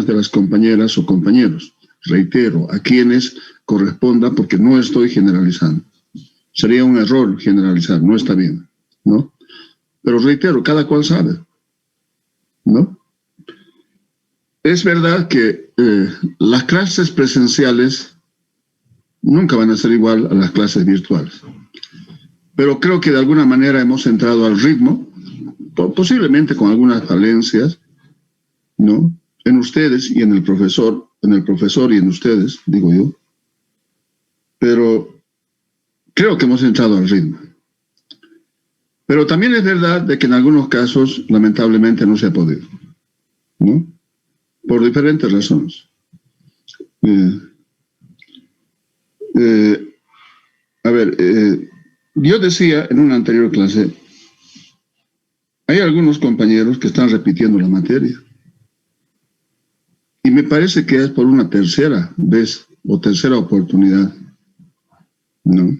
de las compañeras o compañeros. Reitero, a quienes corresponda, porque no estoy generalizando. Sería un error generalizar, no está bien, ¿no? Pero reitero, cada cual sabe, ¿no? Es verdad que las clases presenciales nunca van a ser igual a las clases virtuales. Pero creo que de alguna manera hemos entrado al ritmo, posiblemente con algunas falencias, ¿no? En ustedes y en el profesor y en ustedes, digo yo. Pero creo que hemos entrado al ritmo. Pero también es verdad de que en algunos casos, lamentablemente, no se ha podido, ¿no? Por diferentes razones. Yo decía en una anterior clase, hay algunos compañeros que están repitiendo la materia. Y me parece que es por una tercera vez o tercera oportunidad, ¿no?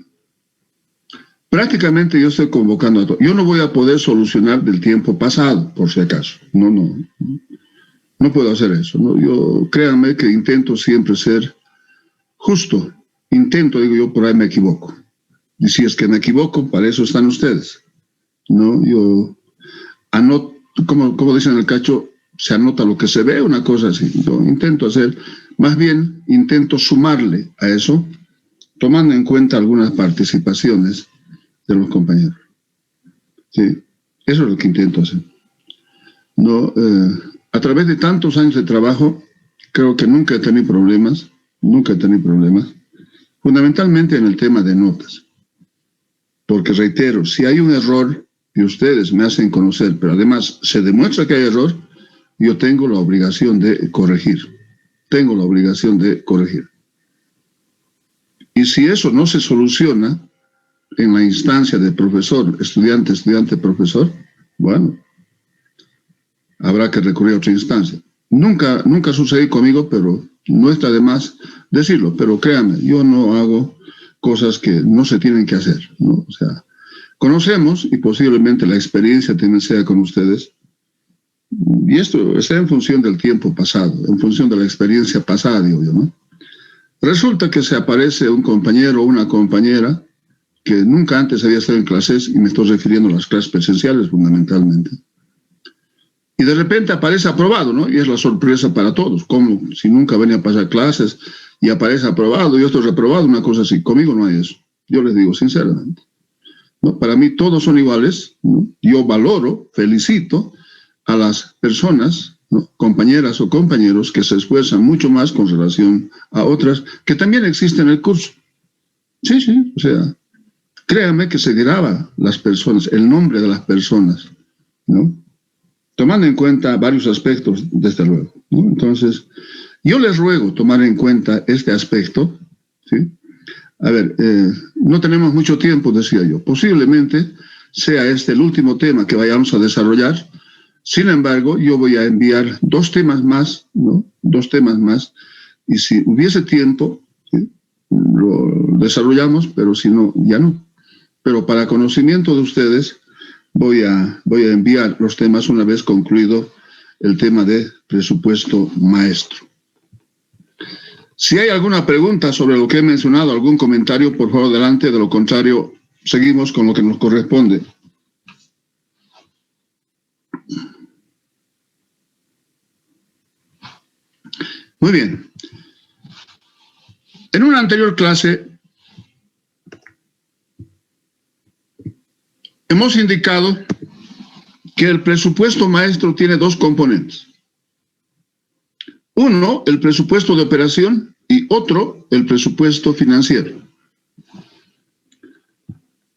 Prácticamente yo estoy convocando a todos. Yo no voy a poder solucionar del tiempo pasado, por si acaso. No puedo hacer eso, ¿no? Yo, créanme que intento siempre ser justo. Intento, digo yo, por ahí me equivoco. Y si es que me equivoco, para eso están ustedes, ¿no? Yo anoto, como dicen en el cacho, se anota lo que se ve, una cosa así. Yo intento hacer, más bien, intento sumarle a eso, tomando en cuenta algunas participaciones de los compañeros. Sí, eso es lo que intento hacer. No, a través de tantos años de trabajo, creo que nunca he tenido problemas, fundamentalmente en el tema de notas. Porque reitero, si hay un error y ustedes me hacen conocer, pero además se demuestra que hay error, yo tengo la obligación de corregir. Y si eso no se soluciona en la instancia de profesor, estudiante, profesor, bueno, habrá que recurrir a otra instancia. Nunca sucedió conmigo, pero no está de más decirlo. Pero créanme, yo no hago cosas que no se tienen que hacer, ¿no? O sea, conocemos y posiblemente la experiencia también sea con ustedes. Y esto está en función del tiempo pasado, en función de la experiencia pasada, digo yo, ¿no? Resulta que se aparece un compañero o una compañera que nunca antes había estado en clases, y me estoy refiriendo a las clases presenciales fundamentalmente. Y de repente aparece aprobado, ¿no? Y es la sorpresa para todos, como si nunca venía a pasar clases y aparece aprobado, yo estoy reprobado, una cosa así. Conmigo no hay eso. Yo les digo sinceramente, ¿no? Para mí todos son iguales, ¿no? Yo valoro, felicito a las personas, ¿no? Compañeras o compañeros que se esfuerzan mucho más con relación a otras que también existen en el curso. Sí, o sea, créanme que se graba las personas, el nombre de las personas, ¿no? Tomando en cuenta varios aspectos, desde luego, ¿no? Entonces, yo les ruego tomar en cuenta este aspecto, ¿sí? A ver, no tenemos mucho tiempo, decía yo. Posiblemente sea este el último tema que vayamos a desarrollar. Sin embargo, yo voy a enviar 2 temas más, ¿no? 2 temas más. Y si hubiese tiempo, ¿sí?, lo desarrollamos, pero si no, ya no. Pero para conocimiento de ustedes, voy a enviar los temas una vez concluido el tema de presupuesto maestro. Si hay alguna pregunta sobre lo que he mencionado, algún comentario, por favor, adelante. De lo contrario, seguimos con lo que nos corresponde. Muy bien. En una anterior clase hemos indicado que el presupuesto maestro tiene 2 componentes. Uno, el presupuesto de operación, y otro, el presupuesto financiero.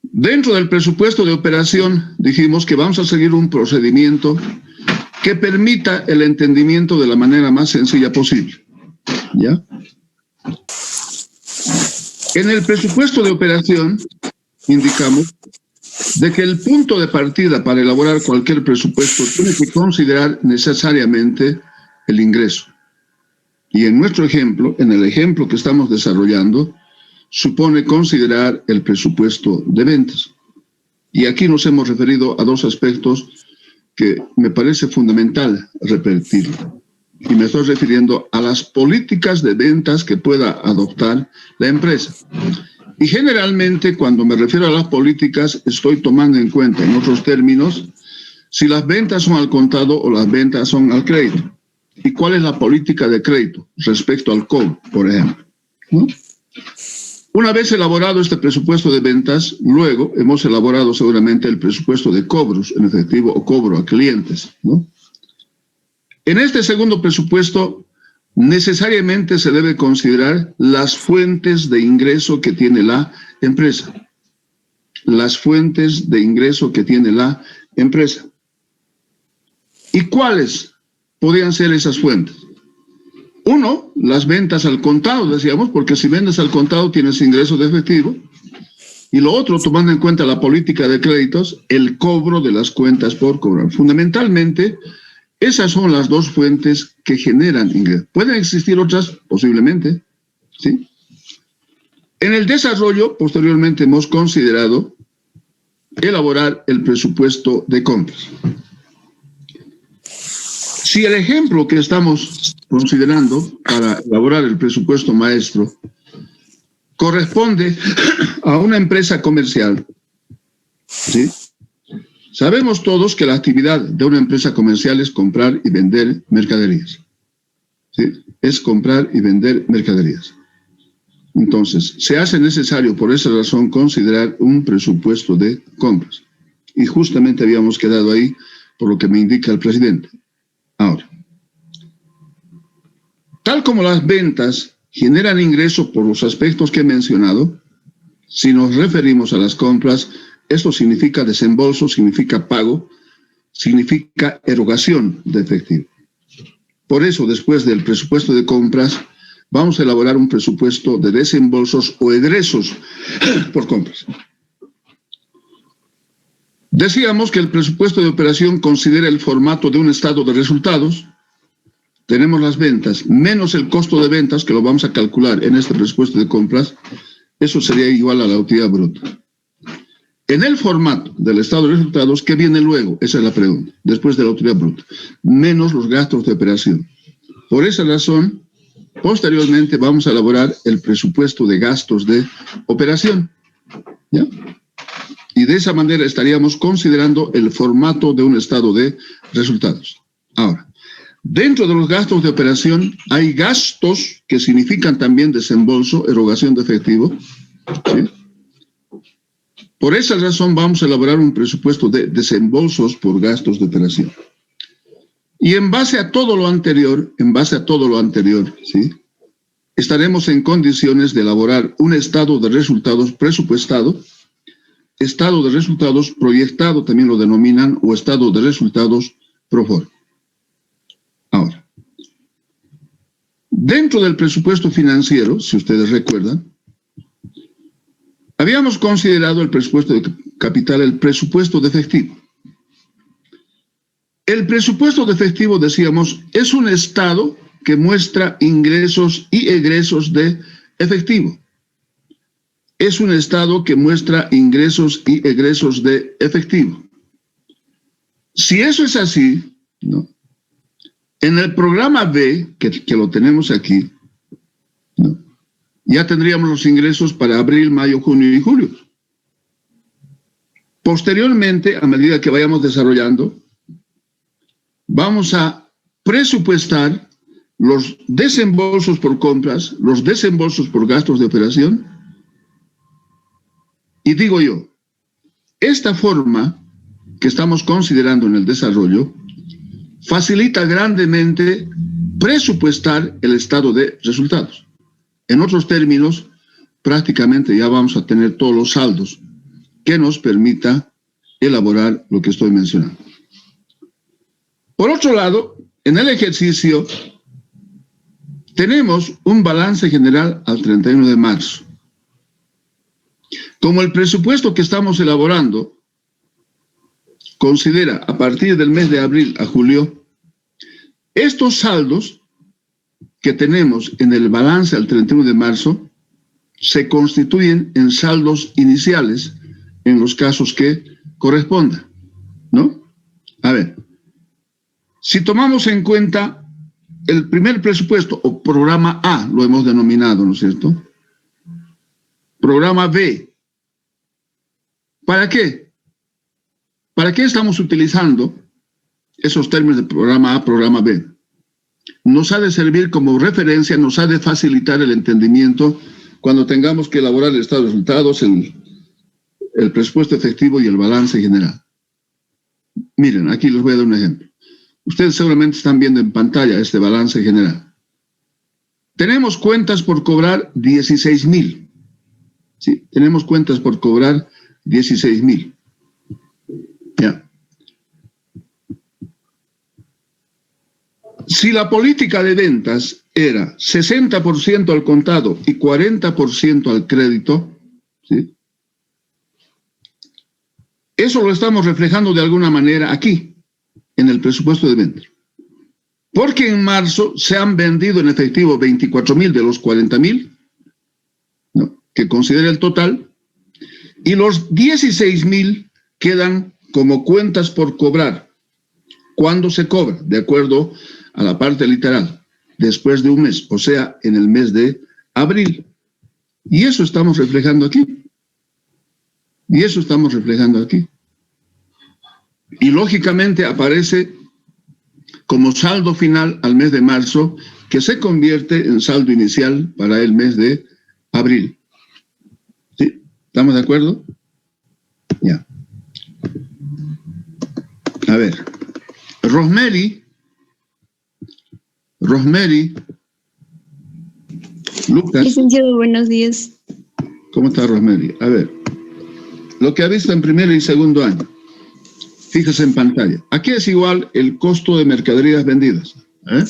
Dentro del presupuesto de operación dijimos que vamos a seguir un procedimiento que permita el entendimiento de la manera más sencilla posible, ¿ya? En el presupuesto de operación indicamos de que el punto de partida para elaborar cualquier presupuesto tiene que considerar necesariamente el ingreso. Y en nuestro ejemplo, en el ejemplo que estamos desarrollando, supone considerar el presupuesto de ventas. Y aquí nos hemos referido a 2 aspectos que me parece fundamental repetir. y me estoy refiriendo a las políticas de ventas que pueda adoptar la empresa. Y generalmente, cuando me refiero a las políticas, estoy tomando en cuenta, en otros términos, si las ventas son al contado o las ventas son al crédito. ¿Y cuál es la política de crédito respecto al cobro, por ejemplo? ¿No? Una vez elaborado este presupuesto de ventas, luego hemos elaborado seguramente el presupuesto de cobros en efectivo o cobro a clientes, ¿no? En este segundo presupuesto, necesariamente se debe considerar las fuentes de ingreso que tiene la empresa. Las fuentes de ingreso que tiene la empresa. ¿Y cuáles podrían ser esas fuentes? Uno, las ventas al contado, decíamos, porque si vendes al contado tienes ingreso de efectivo. Y lo otro, tomando en cuenta la política de créditos, el cobro de las cuentas por cobrar. Fundamentalmente, esas son las dos fuentes que generan ingresos. ¿Pueden existir otras? Posiblemente, ¿sí? En el desarrollo, posteriormente, hemos considerado elaborar el presupuesto de compras. Si el ejemplo que estamos considerando para elaborar el presupuesto maestro corresponde a una empresa comercial, ¿sí? Sabemos todos que la actividad de una empresa comercial es comprar y vender mercaderías, ¿sí? Es comprar y vender mercaderías. Entonces, se hace necesario por esa razón considerar un presupuesto de compras. Y justamente habíamos quedado ahí por lo que me indica el presidente. Ahora, tal como las ventas generan ingresos por los aspectos que he mencionado, si nos referimos a las compras, esto significa desembolso, significa pago, significa erogación de efectivo. Por eso, después del presupuesto de compras, vamos a elaborar un presupuesto de desembolsos o egresos por compras. Decíamos que el presupuesto de operación considera el formato de un estado de resultados. Tenemos las ventas, menos el costo de ventas, que lo vamos a calcular en este presupuesto de compras. Eso sería igual a la utilidad bruta. En el formato del estado de resultados, ¿qué viene luego? Esa es la pregunta. Después de la utilidad bruta. Menos los gastos de operación. Por esa razón, posteriormente vamos a elaborar el presupuesto de gastos de operación. ¿Ya? Y de esa manera estaríamos considerando el formato de un estado de resultados. Ahora, dentro de los gastos de operación hay gastos que significan también desembolso, erogación de efectivo, ¿sí? Por esa razón vamos a elaborar un presupuesto de desembolsos por gastos de operación. Y en base a todo lo anterior, ¿sí? Estaremos en condiciones de elaborar un estado de resultados presupuestado, estado de resultados proyectado, también lo denominan, o estado de resultados pro forma. Ahora, dentro del presupuesto financiero, si ustedes recuerdan, habíamos considerado el presupuesto de capital, el presupuesto de efectivo. El presupuesto de efectivo, decíamos, es un estado que muestra ingresos y egresos de efectivo. Es un estado que muestra ingresos y egresos de efectivo. Si eso es así, ¿no? En el programa B, que lo tenemos aquí, ¿no? Ya tendríamos los ingresos para abril, mayo, junio y julio. Posteriormente, a medida que vayamos desarrollando, vamos a presupuestar los desembolsos por compras, los desembolsos por gastos de operación. Y digo yo, esta forma que estamos considerando en el desarrollo facilita grandemente presupuestar el estado de resultados. En otros términos, prácticamente ya vamos a tener todos los saldos que nos permita elaborar lo que estoy mencionando. Por otro lado, en el ejercicio tenemos un balance general al 31 de marzo. Como el presupuesto que estamos elaborando considera a partir del mes de abril a julio, estos saldos que tenemos en el balance al 31 de marzo se constituyen en saldos iniciales en los casos que correspondan, ¿no? A ver, si tomamos en cuenta el primer presupuesto, o programa A, lo hemos denominado, ¿no es cierto? Programa B. ¿Para qué? ¿Para qué estamos utilizando esos términos de programa A, programa B? Nos ha de servir como referencia, nos ha de facilitar el entendimiento cuando tengamos que elaborar el estado de resultados, el presupuesto efectivo y el balance general. Miren, aquí les voy a dar un ejemplo. Ustedes seguramente están viendo en pantalla este balance general. Tenemos cuentas por cobrar 16,000. Sí, tenemos cuentas por cobrar 16,000. Ya. Si la política de ventas era 60% al contado y 40% al crédito, ¿sí? Eso lo estamos reflejando de alguna manera aquí, en el presupuesto de ventas. Porque en marzo se han vendido en efectivo 24,000 de los 40,000, ¿no?, que considera el total, y los 16,000 quedan como cuentas por cobrar. ¿Cuándo se cobra? De acuerdo a la parte literal, después de un mes, o sea, en el mes de abril. Y eso estamos reflejando aquí. Y eso estamos reflejando aquí. Y lógicamente aparece como saldo final al mes de marzo, que se convierte en saldo inicial para el mes de abril. ¿Sí? ¿Estamos de acuerdo? Ya. A ver. Rosemary, Lucas. Licenciado, buenos días. ¿Cómo está Rosemary? A ver, lo que ha visto en primer y segundo año, fíjese en pantalla. Aquí es igual el costo de mercaderías vendidas. Aquí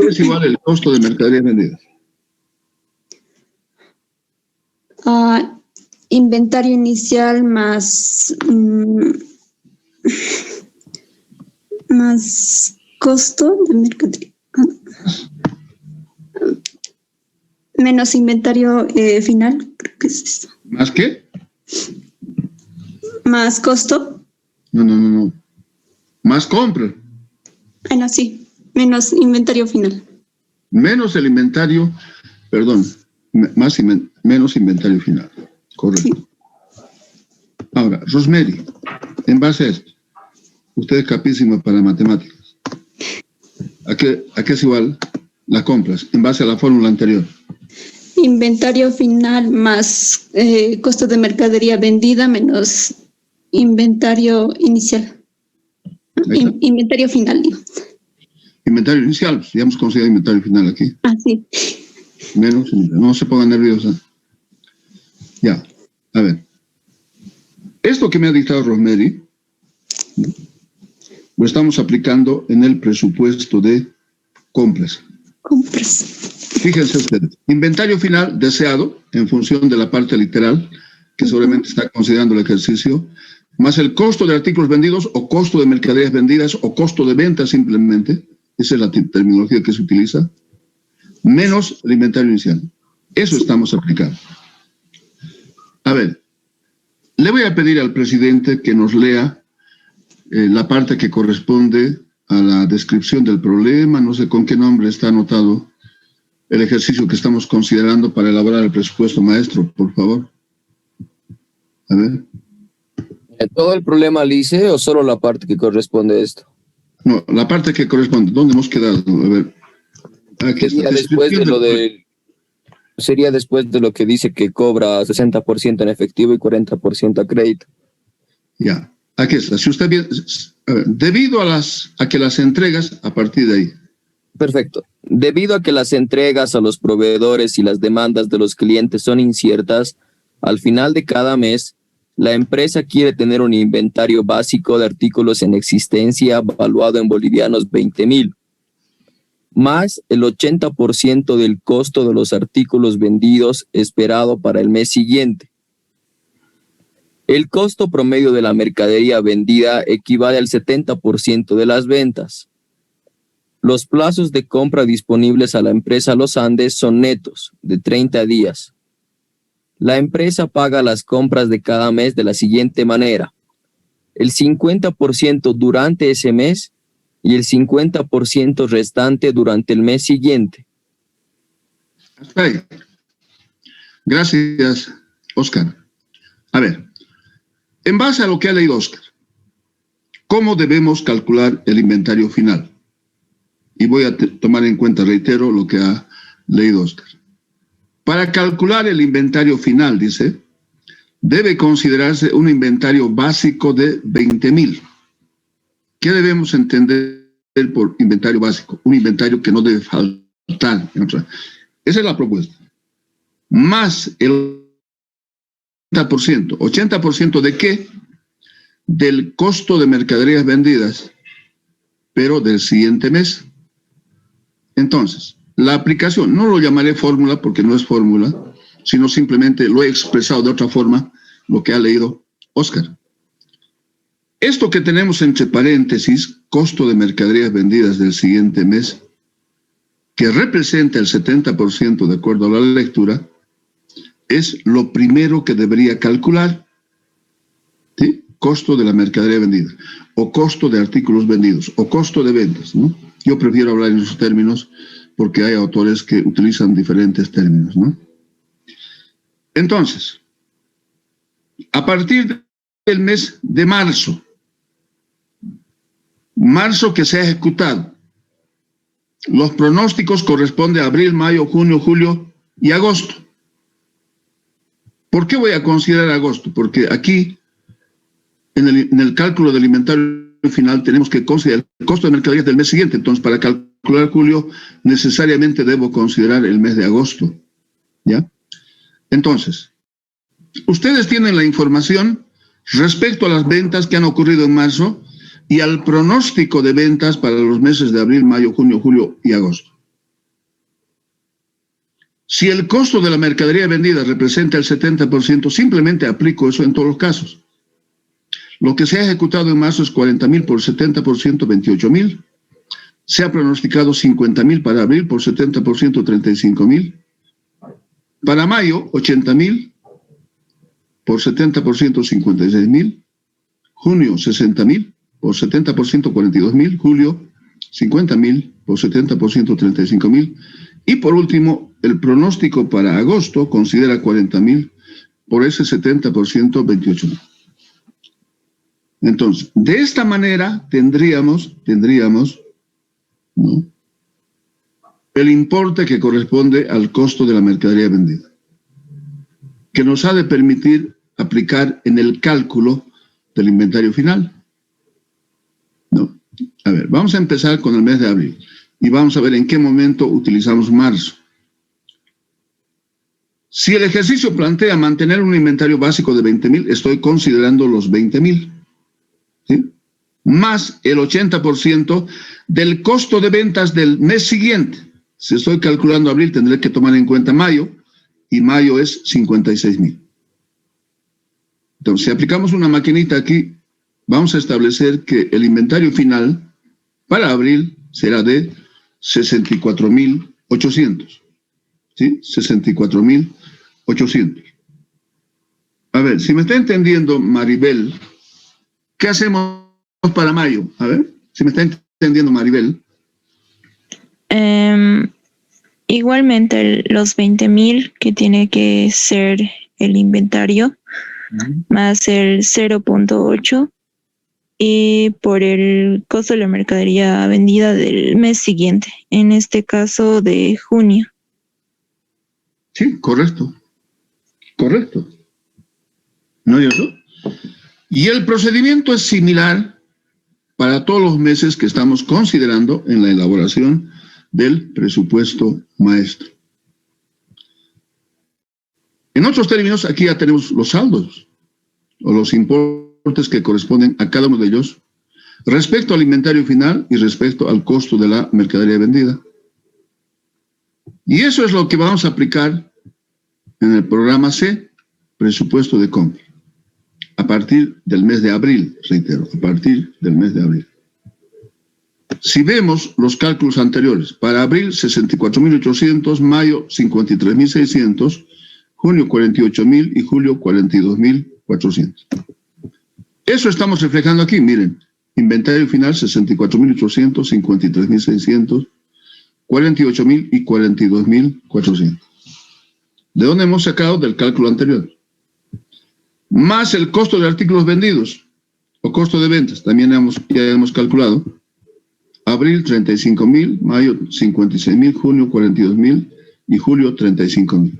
es igual el costo de mercaderías vendidas. Inventario inicial más costo de mercadería. Menos inventario final, creo que es eso. ¿Más qué? Más costo. No. Más compra. Bueno, sí. Menos inventario final. Menos el inventario, perdón, menos inventario final. Correcto. Sí. Ahora, Rosemary, en base a esto, usted es capísima para matemáticas. ¿A qué es igual las compras? En base a la fórmula anterior. Inventario final más costo de mercadería vendida menos inventario inicial. Inventario final, digo. Inventario inicial, ya hemos considerado inventario final aquí. Ah, sí. Menos, no se pongan nerviosa. Ya, a ver. Esto que me ha dictado Rosemary, lo estamos aplicando en el presupuesto de compras. Fíjense ustedes, inventario final deseado en función de la parte literal, que seguramente está considerando el ejercicio, más el costo de artículos vendidos o costo de mercaderías vendidas o costo de venta simplemente, esa es la terminología que se utiliza, menos el inventario inicial. Eso estamos aplicando. A ver, le voy a pedir al presidente que nos lea la parte que corresponde a la descripción del problema, no sé con qué nombre está anotado el ejercicio que estamos considerando para elaborar el presupuesto, maestro, por favor. A ver. ¿Todo el problema, Lice, o solo la parte que corresponde a esto? No, la parte que corresponde. ¿Dónde hemos quedado? A ver. Aquí sería, sería después de lo que dice que cobra 60% en efectivo y 40% a crédito. Ya, aquí está. Si usted viene, debido a que las entregas, a partir de ahí. Perfecto. Debido a que las entregas a los proveedores y las demandas de los clientes son inciertas, al final de cada mes, la empresa quiere tener un inventario básico de artículos en existencia valuado en bolivianos 20,000, más el 80% del costo de los artículos vendidos esperado para el mes siguiente. El costo promedio de la mercadería vendida equivale al 70% de las ventas. Los plazos de compra disponibles a la empresa Los Andes son netos, de 30 días. La empresa paga las compras de cada mes de la siguiente manera. El 50% durante ese mes y el 50% restante durante el mes siguiente. Hasta ahí. Gracias, Oscar. A ver, en base a lo que ha leído Oscar, ¿cómo debemos calcular el inventario final? Y voy a tomar en cuenta, reitero, lo que ha leído Oscar. Para calcular el inventario final, dice, debe considerarse un inventario básico de 20,000. ¿Qué debemos entender por inventario básico? Un inventario que no debe faltar. Esa es la propuesta. Más el 80%. ¿80% de qué? Del costo de mercaderías vendidas, pero del siguiente mes. Entonces, la aplicación, no lo llamaré fórmula porque no es fórmula, sino simplemente lo he expresado de otra forma, lo que ha leído Oscar. Esto que tenemos entre paréntesis, costo de mercaderías vendidas del siguiente mes, que representa el 70% de acuerdo a la lectura, es lo primero que debería calcular, ¿sí? Costo de la mercadería vendida, o costo de artículos vendidos, o costo de ventas, ¿no? Yo prefiero hablar en esos términos porque hay autores que utilizan diferentes términos, ¿no? Entonces, a partir del mes de marzo que se ha ejecutado, los pronósticos corresponden a abril, mayo, junio, julio y agosto. ¿Por qué voy a considerar agosto? Porque aquí, en el cálculo del inventario final, tenemos que considerar el costo de mercaderías del mes siguiente. Entonces, para calcular julio, necesariamente debo considerar el mes de agosto, ¿ya? Entonces, ustedes tienen la información respecto a las ventas que han ocurrido en marzo y al pronóstico de ventas para los meses de abril, mayo, junio, julio y agosto. Si el costo de la mercadería vendida representa el 70%, simplemente aplico eso en todos los casos. Lo que se ha ejecutado en marzo es 40,000 por 70%, 28,000. Se ha pronosticado 50,000 para abril por 70%, 35,000. Para mayo, 80,000 por 70%, 56,000. Junio, 60,000 por 70%, 42,000. Julio, 50,000 por 70%, 35,000. Y por último, el pronóstico para agosto considera 40,000 por ese 70%, 28,000. Entonces, de esta manera tendríamos, ¿no?, el importe que corresponde al costo de la mercadería vendida, que nos ha de permitir aplicar en el cálculo del inventario final, ¿no? A ver, vamos a empezar con el mes de abril y vamos a ver en qué momento utilizamos marzo. Si el ejercicio plantea mantener un inventario básico de 20,000, estoy considerando los 20,000, ¿sí?, más el 80% del costo de ventas del mes siguiente. Si estoy calculando abril, tendré que tomar en cuenta mayo, y mayo es 56,000. Entonces, si aplicamos una maquinita aquí, vamos a establecer que el inventario final para abril será de 64,800. ¿Sí? 64,800. A ver, si me está entendiendo Maribel, ¿qué hacemos para mayo? A ver, si me está entendiendo Maribel. Igualmente los 20,000 que tiene que ser el inventario, más el 0.8 y por el costo de la mercadería vendida del mes siguiente, en este caso de junio. Sí, correcto. Correcto. ¿No es eso? Y el procedimiento es similar para todos los meses que estamos considerando en la elaboración del presupuesto maestro. En otros términos, aquí ya tenemos los saldos o los importes que corresponden a cada uno de ellos respecto al inventario final y respecto al costo de la mercadería vendida. Y eso es lo que vamos a aplicar en el programa C, presupuesto de compra, a partir del mes de abril, reitero, a partir del mes de abril. Si vemos los cálculos anteriores, para abril 64,800, mayo 53,600, junio 48,000 y julio 42,400. Eso estamos reflejando aquí, miren, Inventario final 64.800, 53.600, 48.000 y 42.400. ¿De dónde hemos sacado? Del cálculo anterior. Más el costo de artículos vendidos o costo de ventas, también ya hemos calculado. Abril 35.000, mayo 56.000, junio 42.000 y julio 35.000.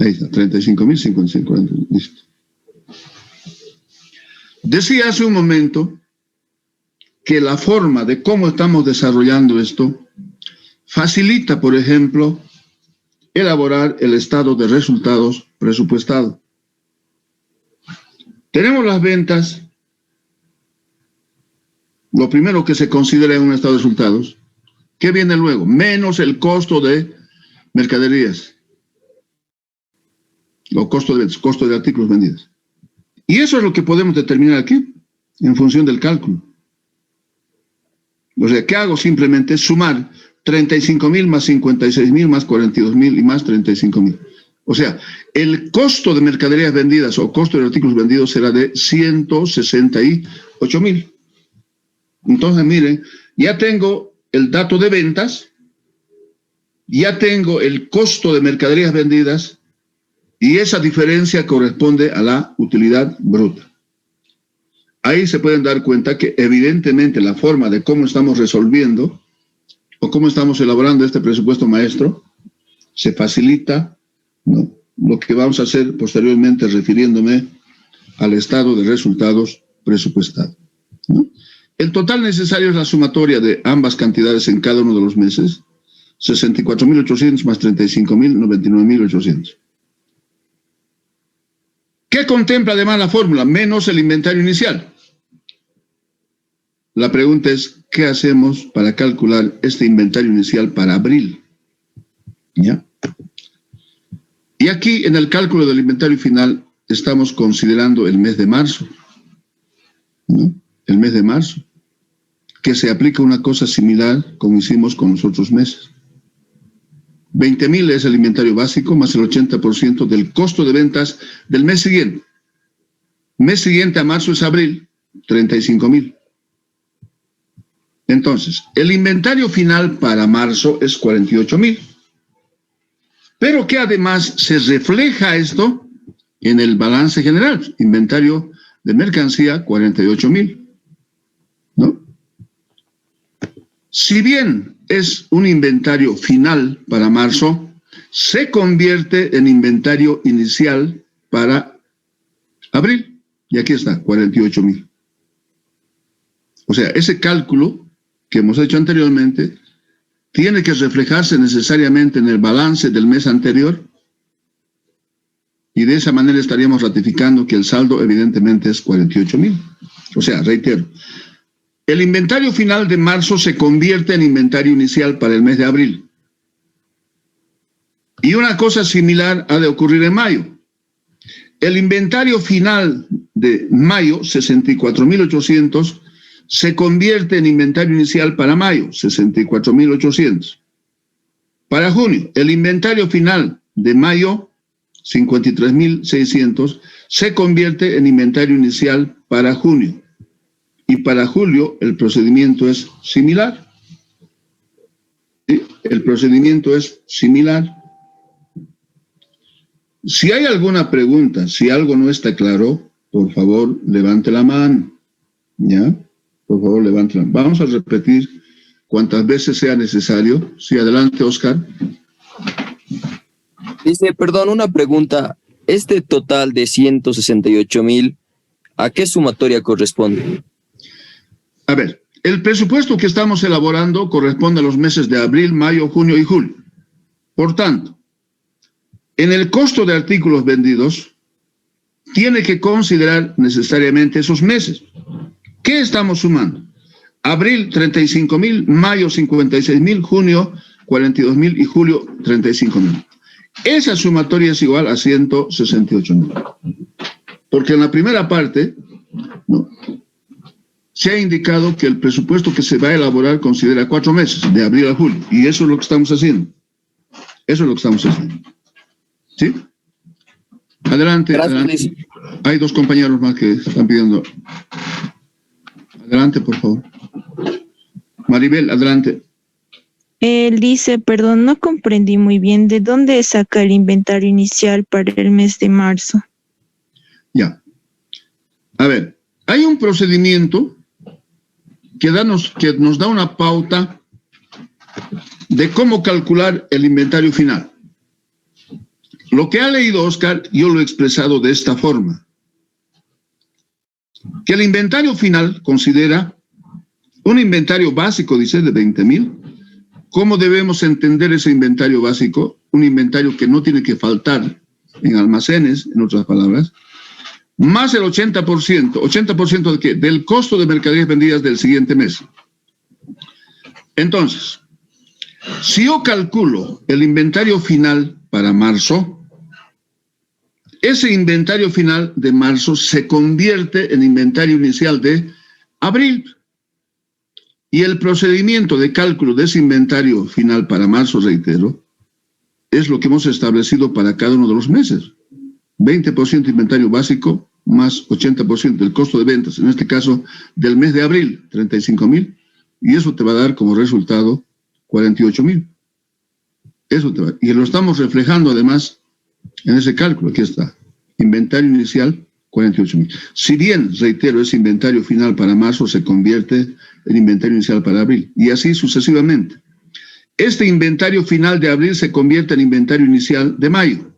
Ahí está, 35.000, 55, 40, listo. Decía hace un momento que la forma de cómo estamos desarrollando esto facilita, por ejemplo, elaborar el estado de resultados presupuestado. Tenemos las ventas, lo primero que se considera en un estado de resultados. ¿Qué viene luego? Menos el costo de mercaderías, o costo de ventas, costo de artículos vendidos. Y eso es lo que podemos determinar aquí, en función del cálculo. O sea, ¿qué hago? Simplemente sumar 35.000 más 56.000 más 42.000 y más 35.000. O sea, el costo de mercaderías vendidas o costo de artículos vendidos será de 168.000. Entonces, miren, ya tengo el dato de ventas, ya tengo el costo de mercaderías vendidas, y esa diferencia corresponde a la utilidad bruta. Ahí se pueden dar cuenta que evidentemente la forma de cómo estamos resolviendo o cómo estamos elaborando este presupuesto maestro se facilita, ¿no?, lo que vamos a hacer posteriormente refiriéndome al estado de resultados presupuestado, ¿no? El total necesario es la sumatoria de ambas cantidades en cada uno de los meses, 64.800 más 35.000, 99.800. ¿Qué contempla además la fórmula? Menos el inventario inicial. La pregunta es, ¿qué hacemos para calcular este inventario inicial para abril? ¿Ya? Y aquí, en el cálculo del inventario final, estamos considerando el mes de marzo, ¿no? El mes de marzo, que se aplica una cosa similar como hicimos con los otros meses. 20.000 es el inventario básico más el 80% del costo de ventas del mes siguiente. Mes siguiente a marzo es abril, 35.000. Entonces, el inventario final para marzo es 48.000. Pero que además se refleja esto en el balance general. Inventario de mercancía, 48.000. ¿No? Si bien es un inventario final para marzo, se convierte en inventario inicial para abril. Y aquí está, 48.000. O sea, ese cálculo que hemos hecho anteriormente tiene que reflejarse necesariamente en el balance del mes anterior, y de esa manera estaríamos ratificando que el saldo evidentemente es 48.000. O sea, reitero, el inventario final de marzo se convierte en inventario inicial para el mes de abril. Y una cosa similar ha de ocurrir en mayo. El inventario final de mayo, 64.800, se convierte en inventario inicial para mayo, 64.800. Para junio, el inventario final de mayo, 53.600, se convierte en inventario inicial para junio. Y para julio el procedimiento es similar. ¿Sí? El procedimiento es similar. Si hay alguna pregunta, si algo no está claro, por favor, levante la mano. ¿Ya? Por favor, levante la mano. Vamos a repetir cuantas veces sea necesario. Sí, adelante, Oscar. Dice, perdón, una pregunta. Este total de 168.000, ¿a qué sumatoria corresponde? A ver, el presupuesto que estamos elaborando corresponde a los meses de abril, mayo, junio y julio. Por tanto, en el costo de artículos vendidos, tiene que considerar necesariamente esos meses. ¿Qué estamos sumando? Abril, 35.000, mayo, 56.000, junio, 42.000 y julio, 35.000. Esa sumatoria es igual a 168.000. Porque en la primera parte, ¿no?, se ha indicado que el presupuesto que se va a elaborar considera 4 meses, de abril a julio. Y eso es lo que estamos haciendo. Eso es lo que estamos haciendo. ¿Sí? Adelante. Gracias, adelante. Hay dos compañeros más que están pidiendo. Adelante, por favor. Maribel, adelante. Él dice, perdón, no comprendí muy bien, ¿de dónde saca el inventario inicial para el mes de marzo? Ya. A ver, hay un procedimiento que nos da una pauta de cómo calcular el inventario final. Lo que ha leído Oscar, yo lo he expresado de esta forma. Que el inventario final considera un inventario básico, dice, de 20,000. ¿Cómo debemos entender ese inventario básico? Un inventario que no tiene que faltar en almacenes, en otras palabras, más el 80%. ¿80% de qué? Del costo de mercaderías vendidas del siguiente mes. Entonces, si yo calculo el inventario final para marzo, ese inventario final de marzo se convierte en inventario inicial de abril. Y el procedimiento de cálculo de ese inventario final para marzo, reitero, es lo que hemos establecido para cada uno de los meses. 20% inventario básico más 80% del costo de ventas, en este caso del mes de abril, 35,000, y eso te va a dar como resultado 48,000. Eso te va. Y lo estamos reflejando además en ese cálculo. Aquí está. Inventario inicial, 48,000. Si bien, reitero, ese inventario final para marzo se convierte en inventario inicial para abril. Y así sucesivamente. Este inventario final de abril se convierte en inventario inicial de mayo.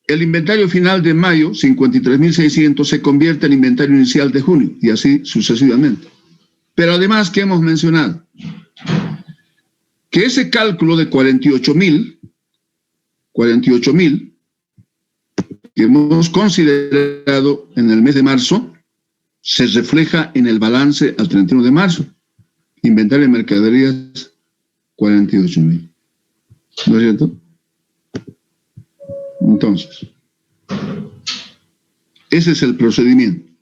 El inventario final de mayo, 53,600, se convierte en inventario inicial de junio. Y así sucesivamente. Pero además, ¿qué hemos mencionado? Que ese cálculo de 48,000 que hemos considerado en el mes de marzo se refleja en el balance al 31 de marzo. Inventario de mercaderías, 48,000. ¿No es cierto? Entonces, ese es el procedimiento.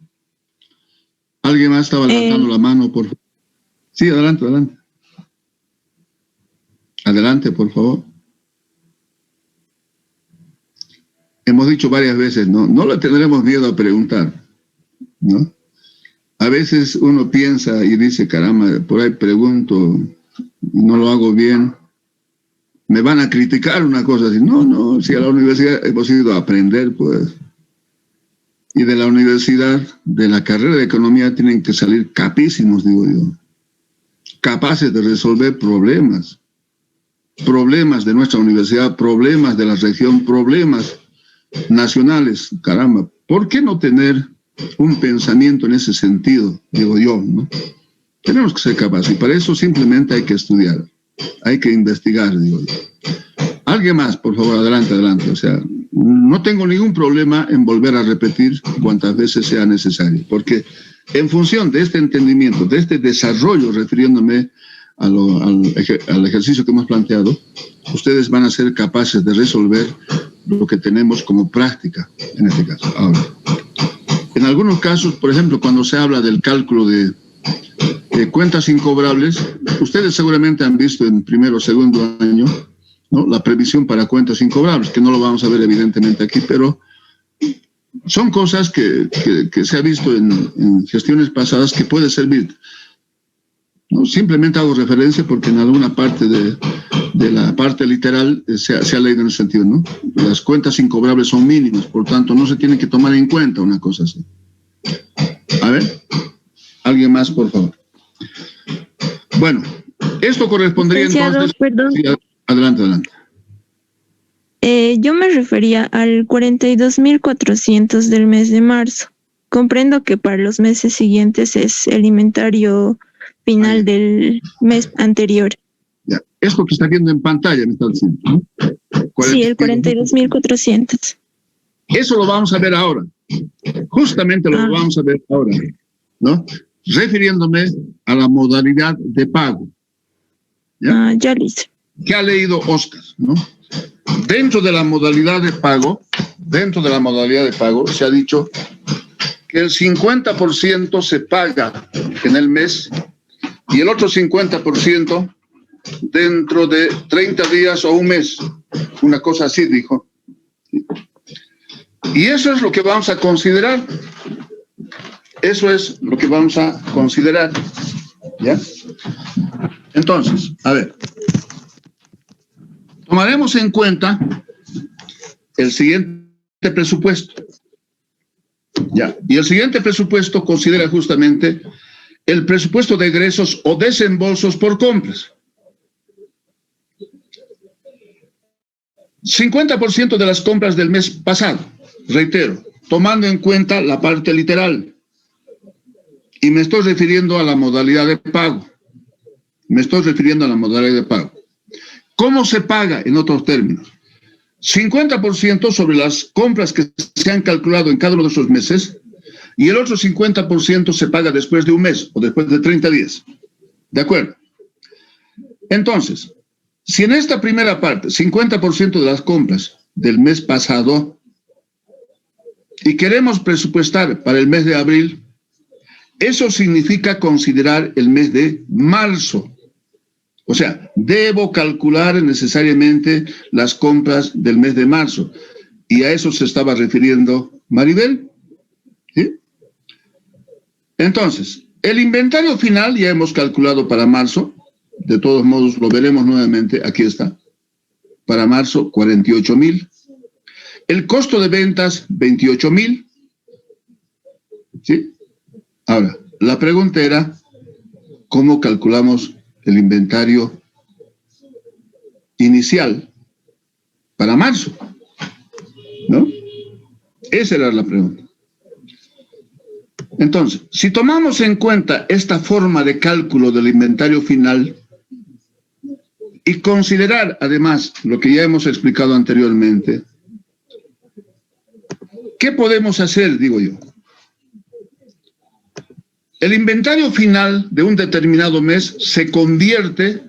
¿Alguien más estaba levantando la mano, por favor? Sí, adelante, adelante. Adelante, por favor. Hemos dicho varias veces, no le tendremos miedo a preguntar, ¿no? A veces uno piensa y dice, caramba, por ahí pregunto, no lo hago bien, me van a criticar una cosa así. No, si a la universidad hemos ido a aprender, pues. Y de la universidad, de la carrera de economía, tienen que salir capísimos, digo yo, capaces de resolver problemas de nuestra universidad, problemas de la región, problemas nacionales. Caramba, ¿por qué no tener un pensamiento en ese sentido? Digo yo, ¿no? Tenemos que ser capaces y para eso simplemente hay que estudiar, hay que investigar, digo yo. Alguien más, por favor, adelante, adelante. O sea, no tengo ningún problema en volver a repetir cuantas veces sea necesario, porque en función de este entendimiento, de este desarrollo, refiriéndome al ejercicio que hemos planteado, ustedes van a ser capaces de resolver lo que tenemos como práctica en este caso. Ahora, en algunos casos, por ejemplo, cuando se habla del cálculo de cuentas incobrables, ustedes seguramente han visto en primero o segundo año, ¿no?, la previsión para cuentas incobrables, que no lo vamos a ver evidentemente aquí, pero son cosas que se ha visto en gestiones pasadas que puede servir. No, simplemente hago referencia porque en alguna parte de la parte literal se ha leído en ese sentido, ¿no? Las cuentas incobrables son mínimas, por tanto no se tiene que tomar en cuenta una cosa así. A ver, alguien más, por favor. Bueno, esto correspondería entonces... Perdón. Sí, adelante, adelante. Yo me refería al 42,400 del mes de marzo. Comprendo que para los meses siguientes es el inventario final del mes anterior. Ya. Esto que está viendo en pantalla me está diciendo, ¿no? Sí, el 42,400. Eso lo vamos a ver ahora. Justamente lo vamos a ver ahora, ¿no? Refiriéndome a la modalidad de pago. ¿Ya? Ya listo. ¿Qué ha leído Oscar, no? Dentro de la modalidad de pago se ha dicho que el 50% se paga en el mes y el otro 50% dentro de 30 días o un mes. Una cosa así, dijo. Y eso es lo que vamos a considerar. Eso es lo que vamos a considerar. ¿Ya? Entonces, a ver. Tomaremos en cuenta el siguiente presupuesto. Ya. Y el siguiente presupuesto considera justamente el presupuesto de egresos o desembolsos por compras. 50% de las compras del mes pasado, reitero, tomando en cuenta la parte literal. Y me estoy refiriendo a la modalidad de pago. ¿Cómo se paga en otros términos? 50% sobre las compras que se han calculado en cada uno de esos meses y el otro 50% se paga después de un mes o después de 30 días. ¿De acuerdo? Entonces, si en esta primera parte, 50% de las compras del mes pasado y queremos presupuestar para el mes de abril, eso significa considerar el mes de marzo. O sea, debo calcular necesariamente las compras del mes de marzo. Y a eso se estaba refiriendo Maribel. ¿Sí? Entonces, el inventario final ya hemos calculado para marzo. De todos modos, lo veremos nuevamente. Aquí está. Para marzo, 48,000. El costo de ventas, 28,000. ¿Sí? Ahora, la pregunta era, ¿cómo calculamos el inventario inicial para marzo? ¿No? Esa era la pregunta. Entonces, si tomamos en cuenta esta forma de cálculo del inventario final y considerar además lo que ya hemos explicado anteriormente, ¿qué podemos hacer, digo yo? El inventario final de un determinado mes se convierte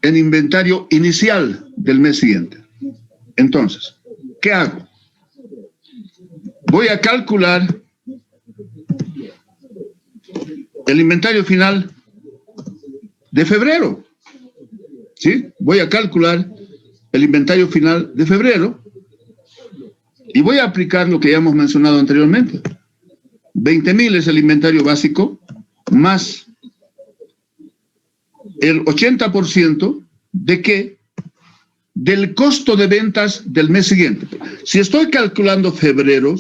en inventario inicial del mes siguiente. Entonces, ¿qué hago? Voy a calcular el inventario final de febrero. ¿Sí? Voy a calcular el inventario final de febrero y voy a aplicar lo que ya hemos mencionado anteriormente. 20,000 es el inventario básico, más el 80% de qué? Del costo de ventas del mes siguiente. Si estoy calculando febrero,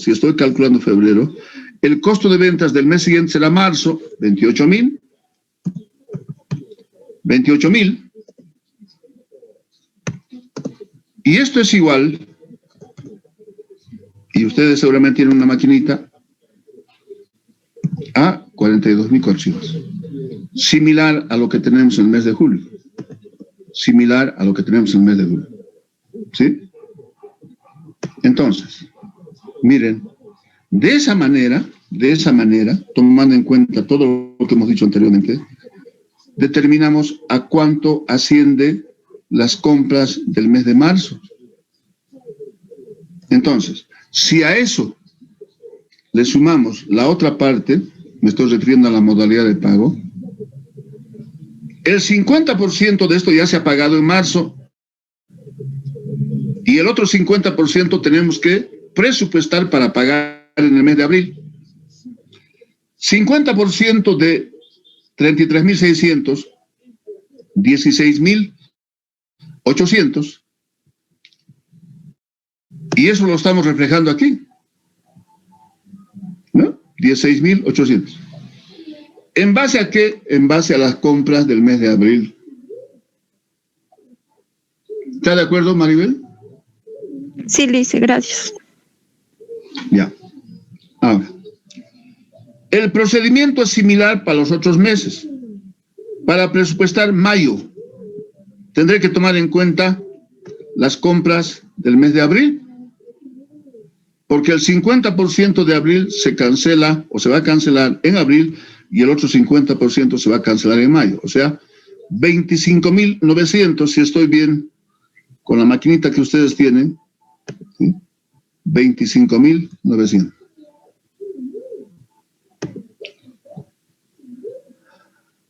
el costo de ventas del mes siguiente será marzo, 28,000. Y esto es igual, y ustedes seguramente tienen una maquinita, a 42,400. Similar a lo que tenemos en el mes de julio. ¿Sí? Entonces, miren, de esa manera, tomando en cuenta todo lo que hemos dicho anteriormente, determinamos a cuánto asciende las compras del mes de marzo. Entonces, si a eso le sumamos la otra parte, me estoy refiriendo a la modalidad de pago, el 50% de esto ya se ha pagado en marzo y el otro 50% tenemos que presupuestar para pagar en el mes de abril. 50% de 33,600, 16,800, y eso lo estamos reflejando aquí, ¿no? 16,800. ¿En base a qué? En base a las compras del mes de abril. ¿Está de acuerdo, Maribel? Sí, Lice, gracias. Ya. Ahora, el procedimiento es similar para los otros meses. Para presupuestar mayo, tendré que tomar en cuenta las compras del mes de abril, porque el 50% de abril se cancela o se va a cancelar en abril y el otro 50% se va a cancelar en mayo. O sea, 25,900, si estoy bien con la maquinita que ustedes tienen, ¿sí? 25,900.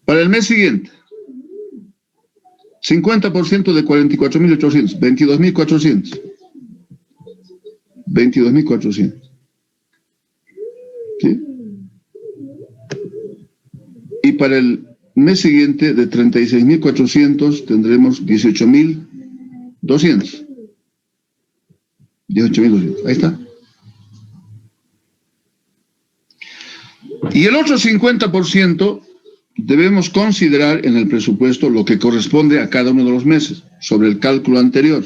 Para el mes siguiente, 50% de 44,800, 22,400. 22.400. ¿Sí? Y para el mes siguiente, de 36.400, tendremos 18.200. 18.200. Ahí está. Y el otro 50% debemos considerar en el presupuesto lo que corresponde a cada uno de los meses, sobre el cálculo anterior.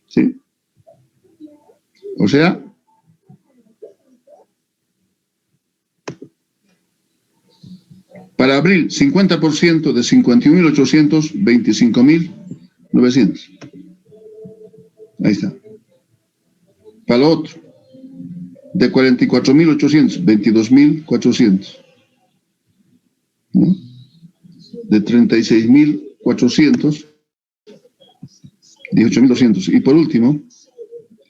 ¿Sí? O sea, para abril, 50% de 51.800, 25.900. Ahí está. Para lo otro, de 44.800, 22.400. ¿No? De 36.400, 18.200. Y por último,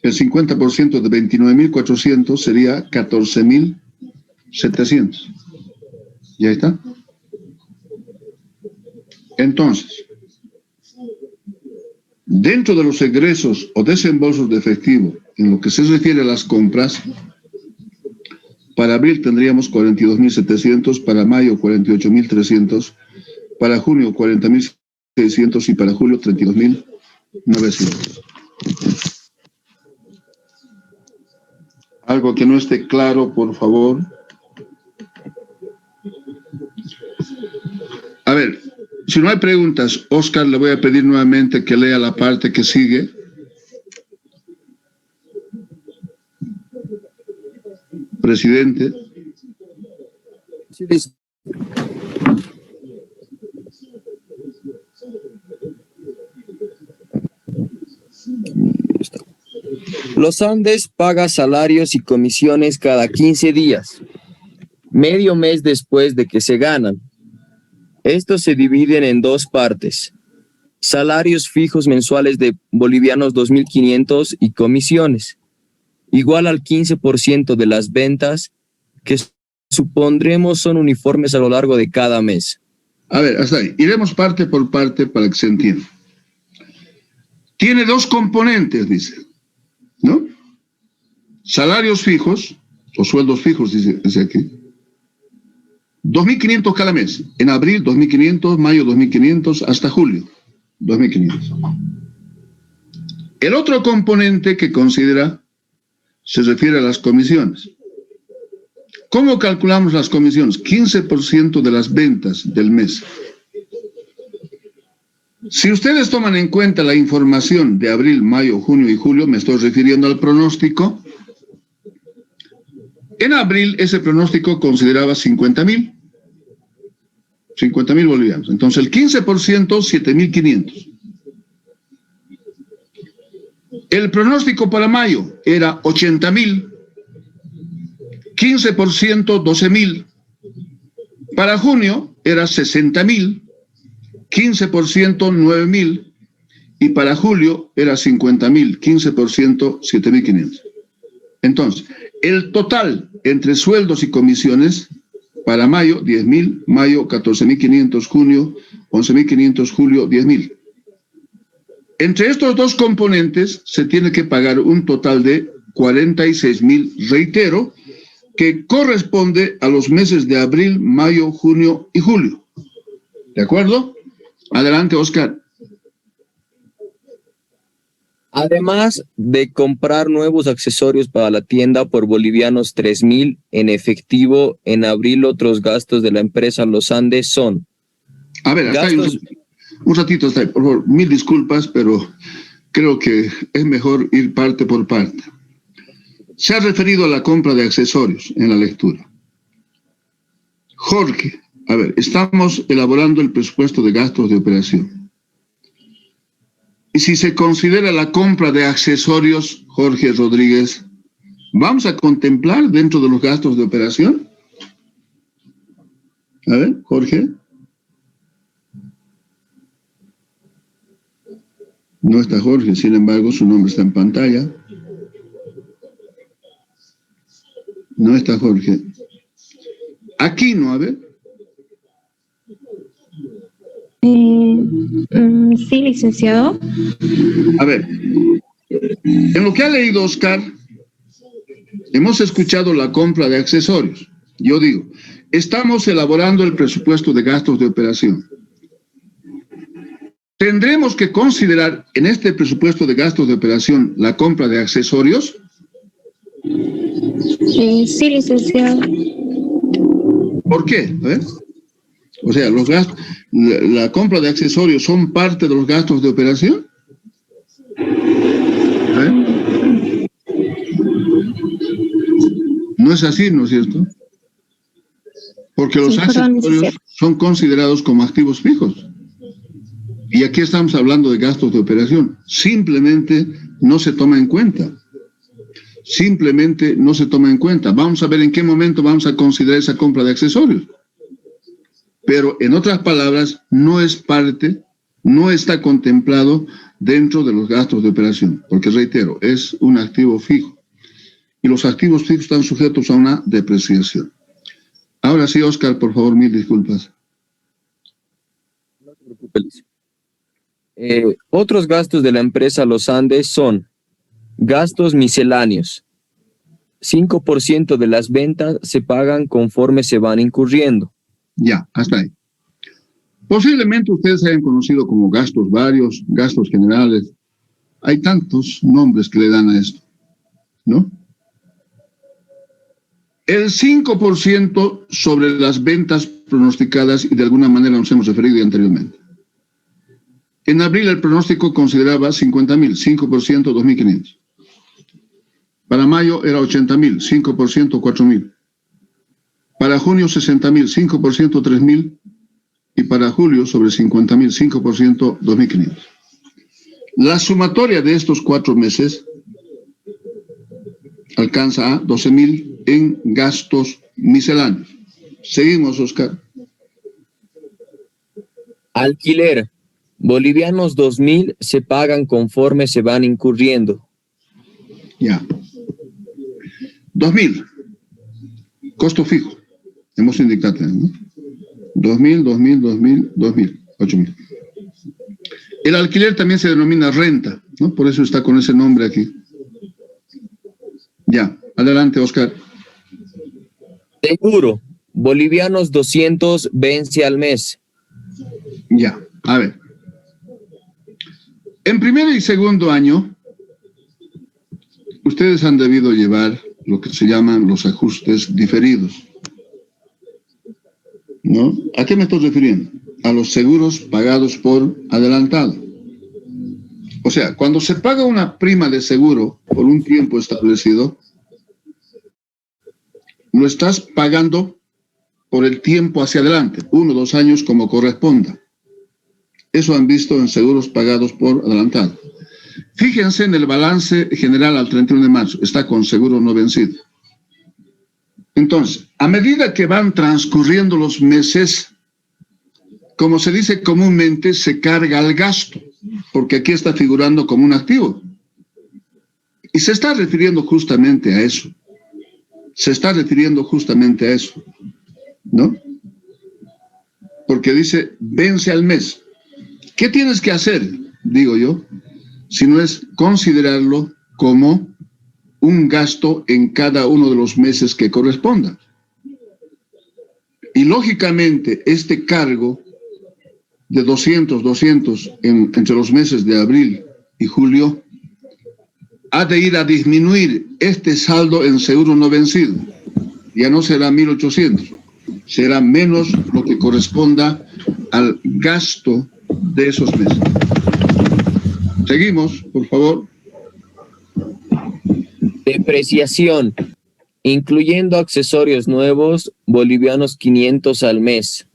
el 50% de 29.400 sería 14.700. Y ahí está. Entonces, dentro de los egresos o desembolsos de efectivo, en lo que se refiere a las compras, para abril tendríamos 42.700, para mayo 48.300, para junio 40.600 y para julio 32.900. Algo que no esté claro, por favor. A ver, si no hay preguntas, Oscar, le voy a pedir nuevamente que lea la parte que sigue. Presidente. Sí, dice. Los Andes paga salarios y comisiones cada 15 días, medio mes después de que se ganan. Estos se dividen en dos partes: salarios fijos mensuales de bolivianos 2.500 y comisiones, igual al 15% de las ventas, que supondremos son uniformes a lo largo de cada mes. A ver, hasta ahí. Iremos parte por parte para que se entienda. Tiene dos componentes, dice, ¿no? Salarios fijos, o sueldos fijos, dice aquí. 2.500 cada mes. En abril, 2.500, mayo, 2.500, hasta julio, 2.500. El otro componente que considera se refiere a las comisiones. ¿Cómo calculamos las comisiones? 15% de las ventas del mes. Si ustedes toman en cuenta la información de abril, mayo, junio y julio, me estoy refiriendo al pronóstico. En abril ese pronóstico consideraba 50.000 bolivianos. Entonces el 15%, 7.500. El pronóstico para mayo era 80.000. 15%, 12.000. Para junio era 60.000. 15%, 9.000. Y para julio era 50.000. 15%, 7.500. Entonces, el total entre sueldos y comisiones para mayo, 10.000, mayo 14.500, junio 11.500, julio 10.000. Entre estos dos componentes se tiene que pagar un total de 46.000, reitero, que corresponde a los meses de abril, mayo, junio y julio. ¿De acuerdo? Adelante, Oscar. Además de comprar nuevos accesorios para la tienda por bolivianos 3.000 en efectivo, en abril otros gastos de la empresa Los Andes son... A ver, hasta gastos... ahí un ratito, hasta ahí, por favor. Mil disculpas, pero creo que es mejor ir parte por parte. Se ha referido a la compra de accesorios en la lectura. Jorge, a ver, estamos elaborando el presupuesto de gastos de operación. Y si se considera la compra de accesorios, Jorge Rodríguez, ¿vamos a contemplar dentro de los gastos de operación? A ver, Jorge. No está Jorge, sin embargo, su nombre está en pantalla. No está Jorge. Aquí no, a ver. Sí, licenciado. A ver, En lo que ha leído Oscar, hemos escuchado la compra de accesorios. Yo digo, estamos elaborando el presupuesto de gastos de operación. ¿Tendremos que considerar en este presupuesto de gastos de operación la compra de accesorios? Sí, licenciado. ¿Por qué? O sea, los gastos, la compra de accesorios son parte de los gastos de operación. No es así, ¿no es cierto? Porque los accesorios son considerados como activos fijos. Y aquí estamos hablando de gastos de operación. Simplemente no se toma en cuenta. Simplemente no se toma en cuenta. Vamos a ver en qué momento vamos a considerar esa compra de accesorios. Pero en otras palabras, no es parte, no está contemplado dentro de los gastos de operación. Porque reitero, es un activo fijo. Y los activos fijos están sujetos a una depreciación. Ahora sí, Oscar, por favor, 1000 disculpas. No te preocupes. Otros gastos de la empresa Los Andes son gastos misceláneos. 5% de las ventas se pagan conforme se van incurriendo. Ya, hasta ahí. Posiblemente ustedes hayan conocido como gastos varios, gastos generales. Hay tantos nombres que le dan a esto, ¿no? El 5% sobre las ventas pronosticadas, y de alguna manera nos hemos referido anteriormente. En abril el pronóstico consideraba 50,000, 5%, 2.500. Para mayo era 80,000, 5%, 4,000. Para junio 60,000, 5%, 3,000. Y para julio sobre 50,000, 5%, 2.500. La sumatoria de estos 4 meses alcanza a 12,000 en gastos misceláneos. Seguimos, Oscar. Alquiler. Bolivianos 2,000 se pagan conforme se van incurriendo. Ya. 2,000. Costo fijo. Hemos indicado, ¿no? 2,000, 8,000. El alquiler también se denomina renta, ¿no? Por eso está con ese nombre aquí. Ya. Adelante, Oscar. Seguro. Bolivianos 200 vence al mes. Ya. A ver. En primer y segundo año, ustedes han debido llevar lo que se llaman los ajustes diferidos, ¿no? ¿A qué me estoy refiriendo? A los seguros pagados por adelantado. O sea, cuando se paga una prima de seguro por un tiempo establecido, lo estás pagando por el tiempo hacia adelante, 1 o 2 años como corresponda. Eso han visto en seguros pagados por adelantado. Fíjense en el balance general al 31 de marzo. Está con seguro no vencido. Entonces, a medida que van transcurriendo los meses, como se dice comúnmente, se carga el gasto, porque aquí está figurando como un activo. Y se está refiriendo justamente a eso. Se está refiriendo justamente a eso, ¿no? Porque dice, vence al mes. ¿Qué tienes que hacer, digo yo, si no es considerarlo como un gasto en cada uno de los meses que corresponda? Y lógicamente este cargo de 200 entre los meses de abril y julio ha de ir a disminuir este saldo en seguro no vencido. Ya no será 1.800, será menos lo que corresponda al gasto de esos meses. Seguimos, por favor. Depreciación. Incluyendo accesorios nuevos, bolivianos 500 al mes.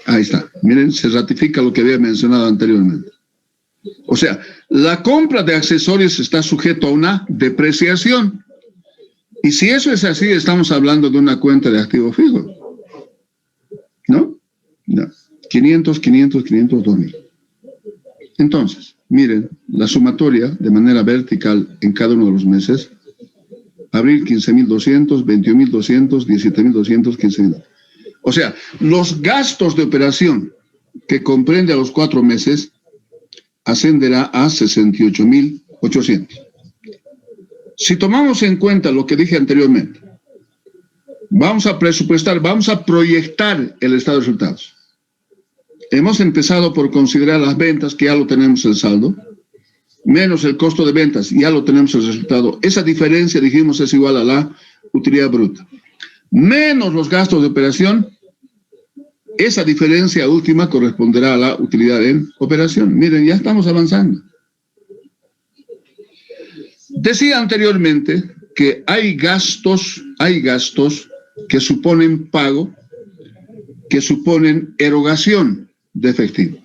Ahí está. Miren, se ratifica lo que había mencionado anteriormente. O sea, la compra de accesorios está sujeto a una depreciación. Y si eso es así, estamos hablando de una cuenta de activo fijo. ¿No? No. 500, 2,000. Entonces, miren, la sumatoria de manera vertical en cada uno de los meses. Abril 15,200, 21,200, 17,200, 15,000. O sea, los gastos de operación que comprende a los 4 meses ascenderá a 68,800. Si tomamos en cuenta lo que dije anteriormente, vamos a presupuestar, vamos a proyectar el estado de resultados. Hemos empezado por considerar las ventas, que ya lo tenemos el saldo, menos el costo de ventas, ya lo tenemos el resultado. Esa diferencia, dijimos, es igual a la utilidad bruta. Menos los gastos de operación, esa diferencia última corresponderá a la utilidad en operación. Miren, ya estamos avanzando. Decía anteriormente que hay gastos que suponen pago, que suponen erogación de efectivo.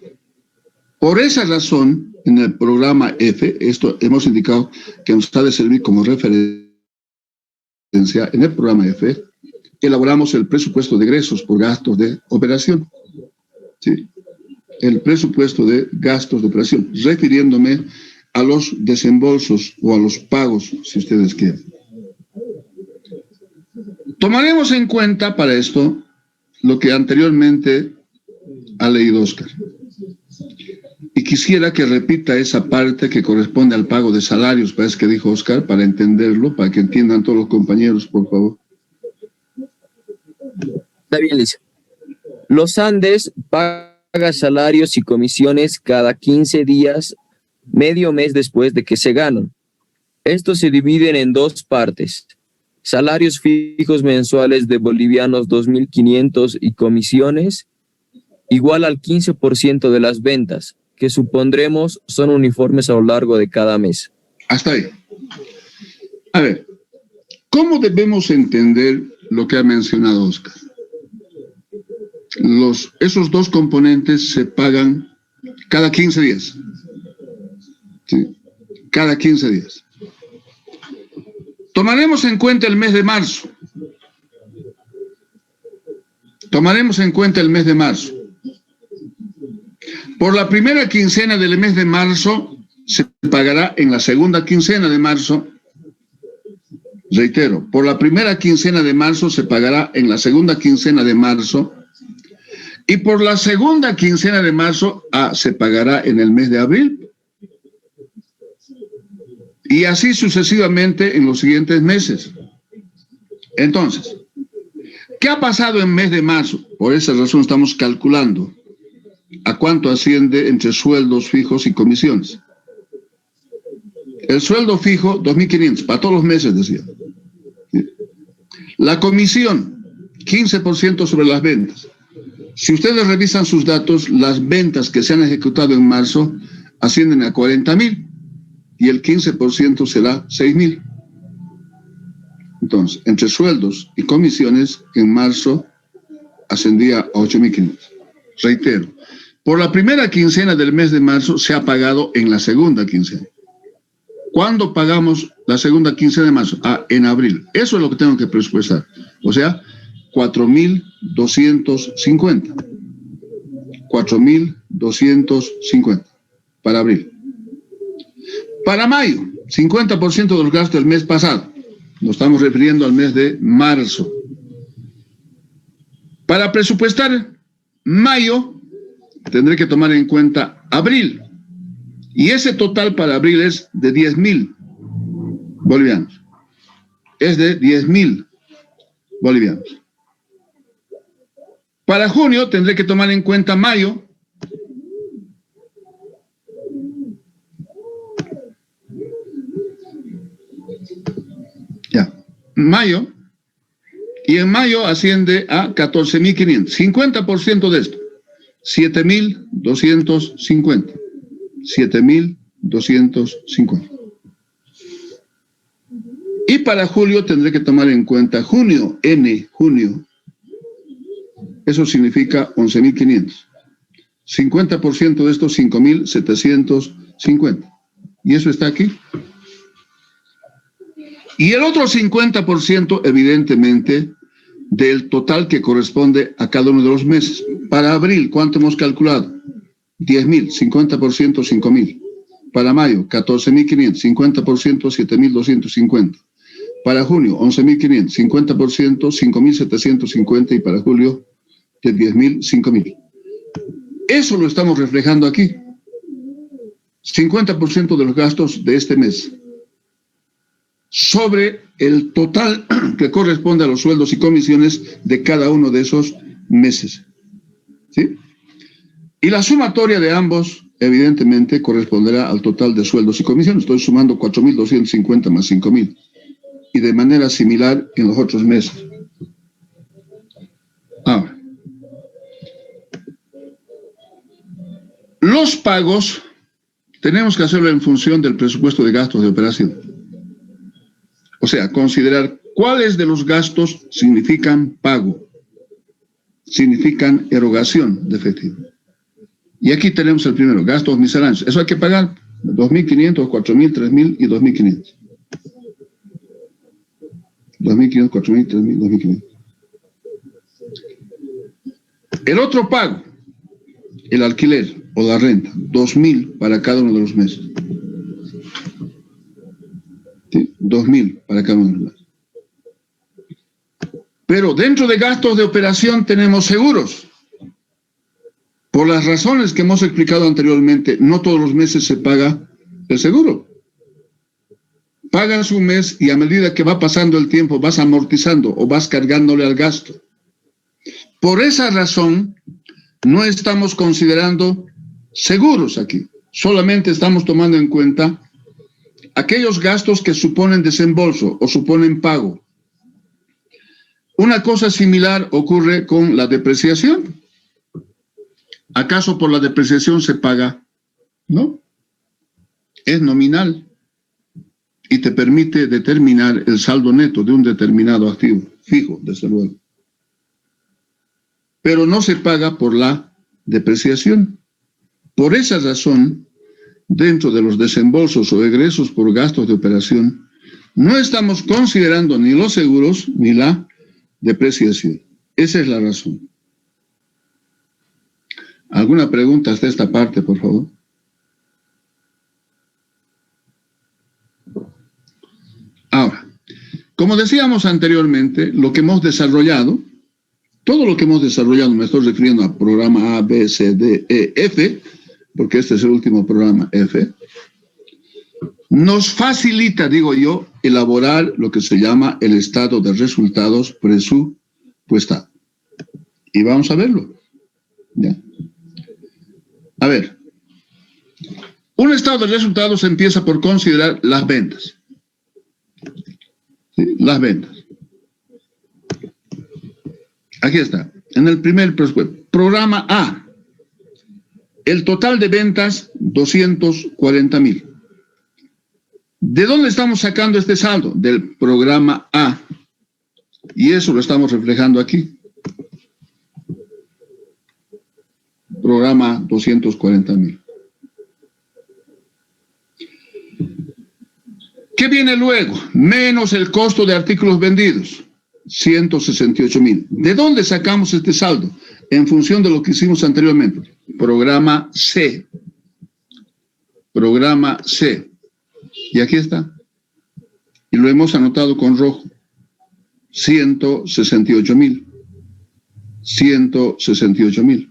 Por esa razón, en el programa F, esto hemos indicado que nos ha de servir como referencia, en el programa F, elaboramos el presupuesto de egresos por gastos de operación. ¿Sí? El presupuesto de gastos de operación, refiriéndome a los desembolsos o a los pagos, si ustedes quieren. Tomaremos en cuenta para esto lo que anteriormente ha leído Oscar. Y quisiera que repita esa parte que corresponde al pago de salarios, parece que dijo Oscar, para entenderlo, para que entiendan todos los compañeros, por favor. Está bien, Lice. Los Andes paga salarios y comisiones cada 15 días, medio mes después de que se ganan. Estos se dividen en dos partes: salarios fijos mensuales de bolivianos 2.500 y comisiones igual al 15% de las ventas, que supondremos son uniformes a lo largo de cada mes. Hasta ahí. A ver, ¿cómo debemos entender lo que ha mencionado Oscar? Esos dos componentes se pagan cada 15 días. ¿Sí? Cada 15 días. Tomaremos en cuenta el mes de marzo. Tomaremos en cuenta el mes de marzo. Por la primera quincena del mes de marzo se pagará en la segunda quincena de marzo. Reitero, por la primera quincena de marzo se pagará en la segunda quincena de marzo. Y por la segunda quincena de marzo se pagará en el mes de abril. Y así sucesivamente en los siguientes meses. Entonces, ¿qué ha pasado en mes de marzo? Por esa razón estamos calculando a cuánto asciende entre sueldos fijos y comisiones. El sueldo fijo, 2.500, para todos los meses, decía. La comisión, 15% sobre las ventas. Si ustedes revisan sus datos, las ventas que se han ejecutado en marzo ascienden a 40.000 y el 15% será 6.000. Entonces, entre sueldos y comisiones, en marzo ascendía a 8.500. Reitero, por la primera quincena del mes de marzo se ha pagado en la segunda quincena. ¿Cuándo pagamos la segunda quincena de marzo? En abril. Eso es lo que tengo que presupuestar. O sea, 4.250. 4.250 para abril. Para mayo, 50% de los gastos del mes pasado. Nos estamos refiriendo al mes de marzo. Para presupuestar mayo, tendré que tomar en cuenta abril. Y ese total para abril es de 10.000 bolivianos. Es de 10.000 bolivianos. Para junio tendré que tomar en cuenta mayo. Mayo. Y en mayo asciende a 14.500. 50% de esto. 7.250. 7.250. Y para julio tendré que tomar en cuenta junio, junio. Eso significa 11.500. 50% de estos 5.750. Y eso está aquí. Y el otro 50%, evidentemente, del total que corresponde a cada uno de los meses. Para abril, ¿cuánto hemos calculado? 10.000, 50%, 5.000. Para mayo, 14.500, 50%, 7.250. Para junio, 11.500, 50%, 5.750. Y para julio, de 10.000, 5.000. Eso lo estamos reflejando aquí. 50% de los gastos de este mes. sobre el total que corresponde a los sueldos y comisiones de cada uno de esos meses. ¿Sí? Y la sumatoria de ambos, evidentemente, corresponderá al total de sueldos y comisiones. Estoy sumando 4.250 más 5.000. Y de manera similar en los otros meses. Ahora, los pagos tenemos que hacerlo en función del presupuesto de gastos de operación. O sea, considerar cuáles de los gastos significan pago, significan erogación de efectivo. Y aquí tenemos el primero, gastos misceláneos. Eso hay que pagar 2.500, 4.000, 3.000 y 2.500. 2.500, 4.000, 3.000, 2.500. El otro pago, el alquiler o la renta, 2.000 para cada uno de los meses. ¿Sí? 2.000 para cada uno de los meses. Pero dentro de gastos de operación tenemos seguros. Por las razones que hemos explicado anteriormente, no todos los meses se paga el seguro. Pagas un mes y a medida que va pasando el tiempo vas amortizando o vas cargándole al gasto. Por esa razón, no estamos considerando seguros aquí. Solamente estamos tomando en cuenta aquellos gastos que suponen desembolso o suponen pago. Una cosa similar ocurre con la depreciación. ¿Acaso por la depreciación se paga? No. Es nominal y te permite determinar el saldo neto de un determinado activo, fijo, desde luego. Pero no se paga por la depreciación. Por esa razón, dentro de los desembolsos o egresos por gastos de operación, no estamos considerando ni los seguros ni la depreciación. Esa es la razón. ¿Alguna pregunta hasta esta parte, por favor? Ahora, como decíamos anteriormente, lo que hemos desarrollado, todo lo que hemos desarrollado, me estoy refiriendo al programa A, B, C, D, E, F, porque este es el último programa F, nos facilita, digo yo, elaborar lo que se llama el estado de resultados presupuestado. Y vamos a verlo. ¿Ya? A ver, un estado de resultados empieza por considerar las ventas. ¿Sí? Las ventas. Aquí está, en el primer presupuesto. Programa A. El total de ventas, 240.000. ¿De dónde estamos sacando este saldo? Del programa A. Y eso lo estamos reflejando aquí. Programa 240.000. ¿Qué viene luego? Menos el costo de artículos vendidos, 168.000. ¿De dónde sacamos este saldo? En función de lo que hicimos anteriormente. Programa C. Programa C. Y aquí está. Y lo hemos anotado con rojo. 168.000. 168.000.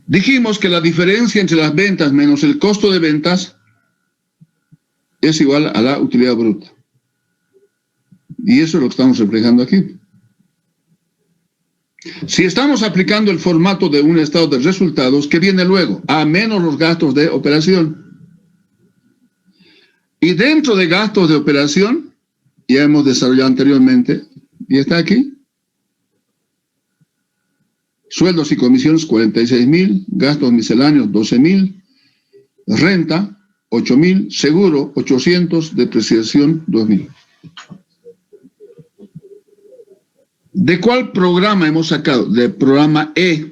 Dijimos que la diferencia entre las ventas menos el costo de ventas es igual a la utilidad bruta. Y eso es lo que estamos reflejando aquí. Si estamos aplicando el formato de un estado de resultados, ¿qué viene luego? A menos los gastos de operación. Y dentro de gastos de operación, ya hemos desarrollado anteriormente, y está aquí. Sueldos y comisiones, 46.000, gastos misceláneos, 12.000, renta, 8.000, seguro, 800, depreciación, 2.000. ¿De cuál programa hemos sacado? Del programa E.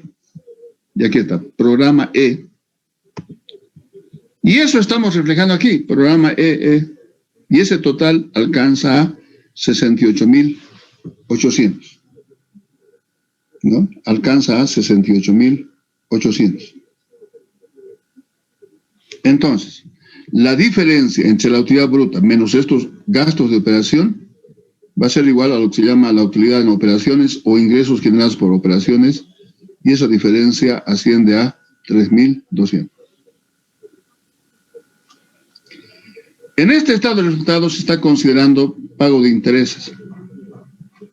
Y aquí está, programa E. Y eso estamos reflejando aquí, programa E. Y ese total alcanza a 68.800. ¿No? Alcanza a 68.800. Entonces, la diferencia entre la utilidad bruta menos estos gastos de operación va a ser igual a lo que se llama la utilidad en operaciones o ingresos generados por operaciones, y esa diferencia asciende a 3.200. En este estado de resultados se está considerando pago de intereses.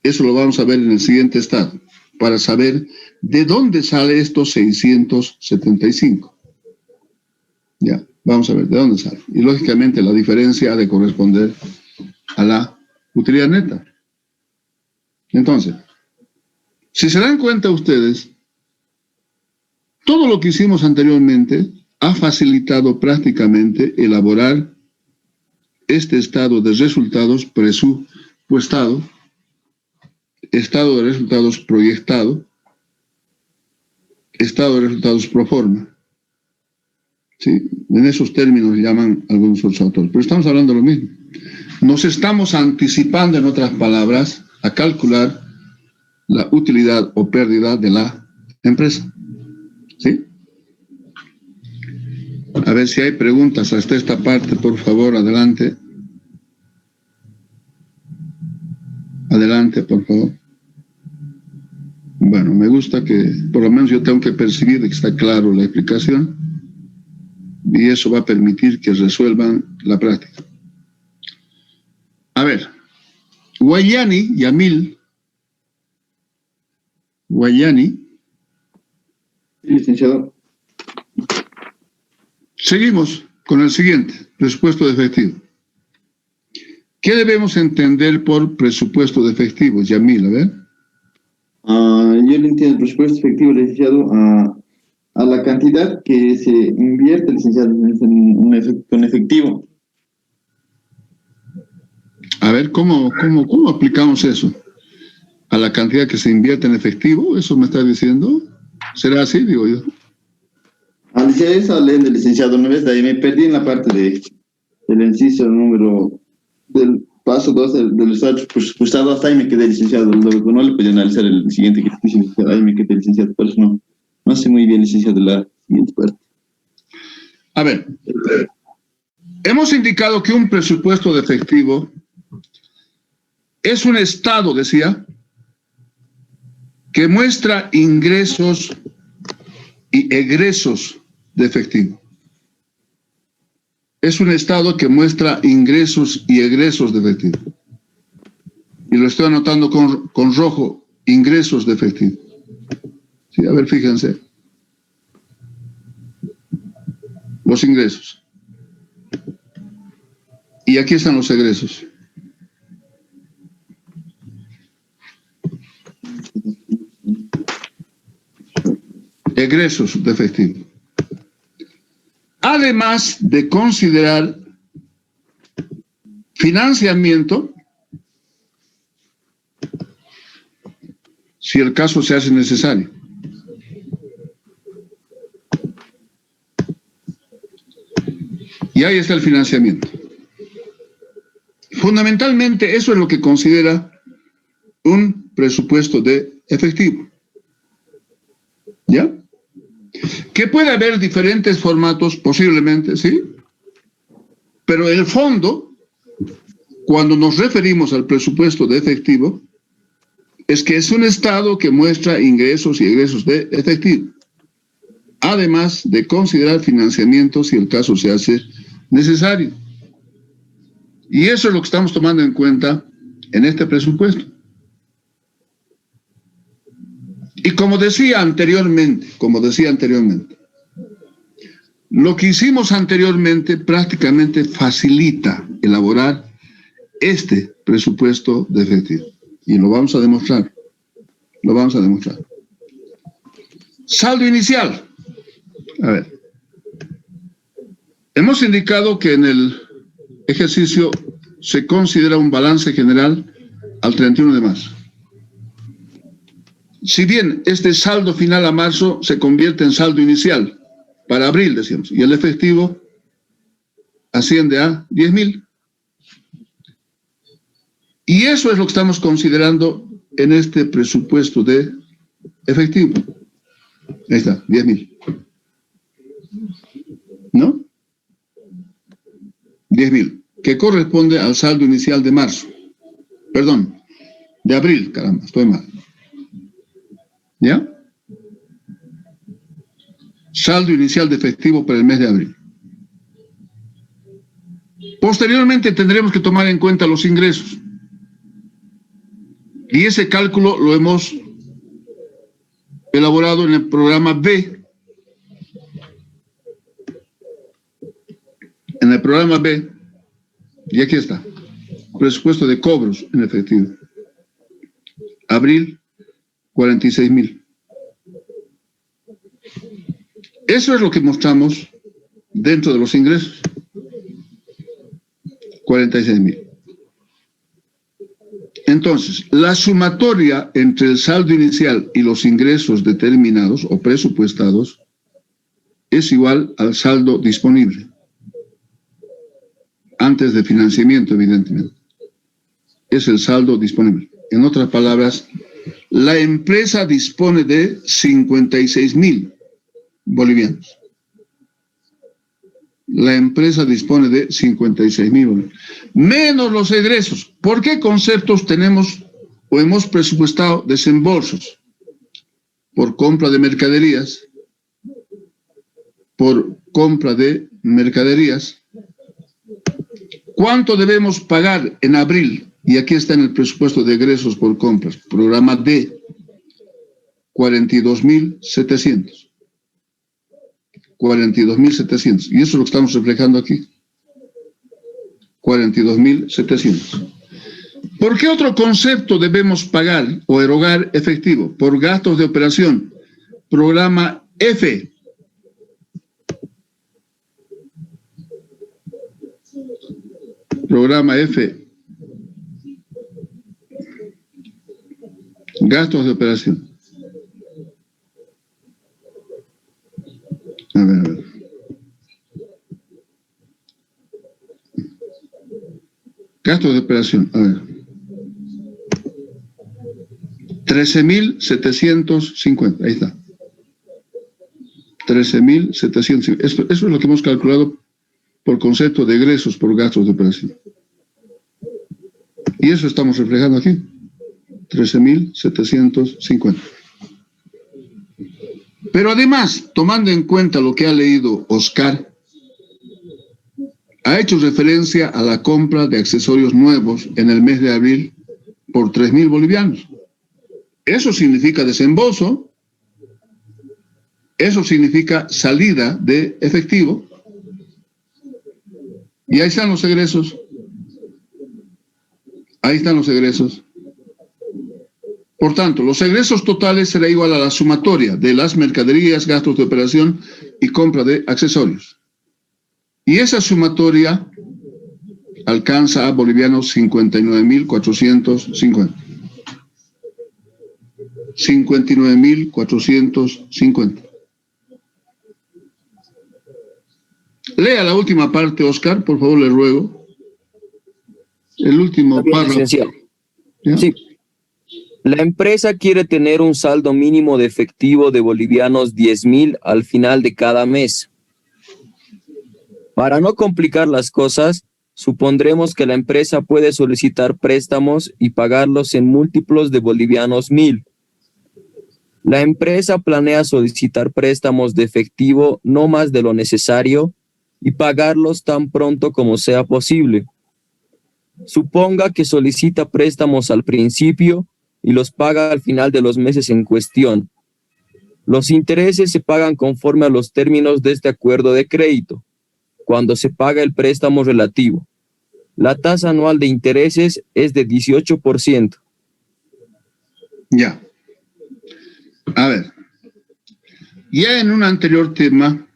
Eso lo vamos a ver en el siguiente estado, para saber de dónde sale estos 675. Ya, vamos a ver de dónde sale. Y lógicamente la diferencia ha de corresponder a la utilidad neta. Entonces, si se dan cuenta ustedes, todo lo que hicimos anteriormente ha facilitado prácticamente elaborar este estado de resultados presupuestado, estado de resultados proyectado, estado de resultados pro forma. ¿Sí? En esos términos llaman algunos otros autores. Pero estamos hablando de lo mismo. Nos estamos anticipando, en otras palabras, a calcular la utilidad o pérdida de la empresa. ¿Sí? A ver si hay preguntas hasta esta parte, por favor, adelante. Adelante, por favor. Bueno, me gusta que, por lo menos yo tengo que percibir que está claro la explicación y eso va a permitir que resuelvan la práctica. A ver, Guayani, Yamil. Guayani. Licenciado. Seguimos con el siguiente, presupuesto de efectivo. ¿Qué debemos entender por presupuesto de efectivo, Yamil? A ver. Yo le entiendo el presupuesto efectivo, licenciado, a la cantidad que se invierte, licenciado, en efectivo. A ver, ¿cómo aplicamos eso? ¿A la cantidad que se invierte en efectivo? ¿Eso me está diciendo? ¿Será así, digo yo? Licenciado, esa ley del licenciado, una vez de ahí me perdí en la parte del inciso número del paso 2 del estado presupuestado, hasta ahí me quedé, licenciado. Luego no le podía analizar el siguiente ejercicio, licenciado. Ahí me quedé, licenciado. Por eso no sé muy bien, licenciado, la siguiente parte. A ver, hemos indicado que un presupuesto de efectivo es un estado, decía, que muestra ingresos y egresos de efectivo. Es un estado que muestra ingresos y egresos de efectivo. Y lo estoy anotando con rojo, ingresos de efectivo. Sí, a ver, fíjense. Los ingresos. Y aquí están los egresos. Egresos de efectivo. Además de considerar financiamiento, si el caso se hace necesario. Y ahí está el financiamiento. Fundamentalmente eso es lo que considera un presupuesto de efectivo. ¿Ya? Que puede haber diferentes formatos, posiblemente, ¿sí? Pero el fondo, cuando nos referimos al presupuesto de efectivo, es que es un estado que muestra ingresos y egresos de efectivo, además de considerar financiamiento si el caso se hace necesario. Y eso es lo que estamos tomando en cuenta en este presupuesto. Y como decía anteriormente, lo que hicimos anteriormente prácticamente facilita elaborar este presupuesto de efectivo. Y lo vamos a demostrar. Saldo inicial. A ver. Hemos indicado que en el ejercicio se considera un balance general al 31 de marzo. Si bien este saldo final a marzo se convierte en saldo inicial para abril, decíamos, y el efectivo asciende a 10.000. Y eso es lo que estamos considerando en este presupuesto de efectivo. Ahí está, 10.000. ¿No? 10.000, que corresponde al saldo inicial de marzo. Perdón, de abril, caramba, estoy mal. ¿Ya? Saldo inicial de efectivo para el mes de abril. Posteriormente tendremos que tomar en cuenta los ingresos. Y ese cálculo lo hemos elaborado en el programa B. En el programa B, y aquí está, presupuesto de cobros en efectivo. Abril, 46,000. Eso es lo que mostramos dentro de los ingresos. 46,000. Entonces, la sumatoria entre el saldo inicial y los ingresos determinados o presupuestados es igual al saldo disponible. Antes de financiamiento, evidentemente. Es el saldo disponible. En otras palabras, la empresa dispone de 56,000 bolivianos. La empresa dispone de 56,000 bolivianos. Menos los egresos. ¿Por qué conceptos tenemos o hemos presupuestado desembolsos? Por compra de mercaderías. Por compra de mercaderías. ¿Cuánto debemos pagar en abril? Y aquí está en el presupuesto de egresos por compras. Programa D. 42,700. 42,700. Y eso es lo que estamos reflejando aquí. 42,700. ¿Por qué otro concepto debemos pagar o erogar efectivo? Por gastos de operación. Programa F. Programa F. Gastos de operación. A ver. Gastos de operación. A ver. 13,750. Ahí está. 13,750. Eso es lo que hemos calculado por concepto de egresos por gastos de operación. Y eso estamos reflejando aquí. 13,750. Pero además, tomando en cuenta lo que ha leído Oscar, ha hecho referencia a la compra de accesorios nuevos en el mes de abril por 3,000 bolivianos. Eso significa desembolso, eso significa salida de efectivo, y ahí están los egresos. Ahí están los egresos. Por tanto, los egresos totales será igual a la sumatoria de las mercaderías, gastos de operación y compra de accesorios. Y esa sumatoria alcanza a bolivianos 59,450. 59,450. Lea la última parte, Oscar, por favor, le ruego. El último párrafo. Sí. La empresa quiere tener un saldo mínimo de efectivo de bolivianos 10,000 al final de cada mes. Para no complicar las cosas, supondremos que la empresa puede solicitar préstamos y pagarlos en múltiplos de bolivianos 1,000. La empresa planea solicitar préstamos de efectivo no más de lo necesario y pagarlos tan pronto como sea posible. Suponga que solicita préstamos al principio y los paga al final de los meses en cuestión. Los intereses se pagan conforme a los términos de este acuerdo de crédito, cuando se paga el préstamo relativo. La tasa anual de intereses es de 18%. Ya. A ver. Ya en un anterior tema,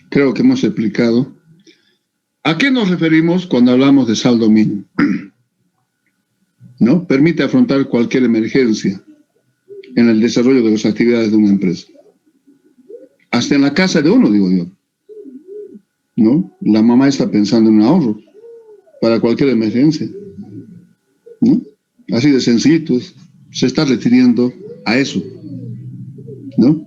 creo que hemos explicado, ¿a qué nos referimos cuando hablamos de saldo mínimo? ¿No? Permite afrontar cualquier emergencia en el desarrollo de las actividades de una empresa. Hasta en la casa de uno, digo yo. ¿No? La mamá está pensando en un ahorro para cualquier emergencia. ¿No? Así de sencillito, se está refiriendo a eso. ¿No?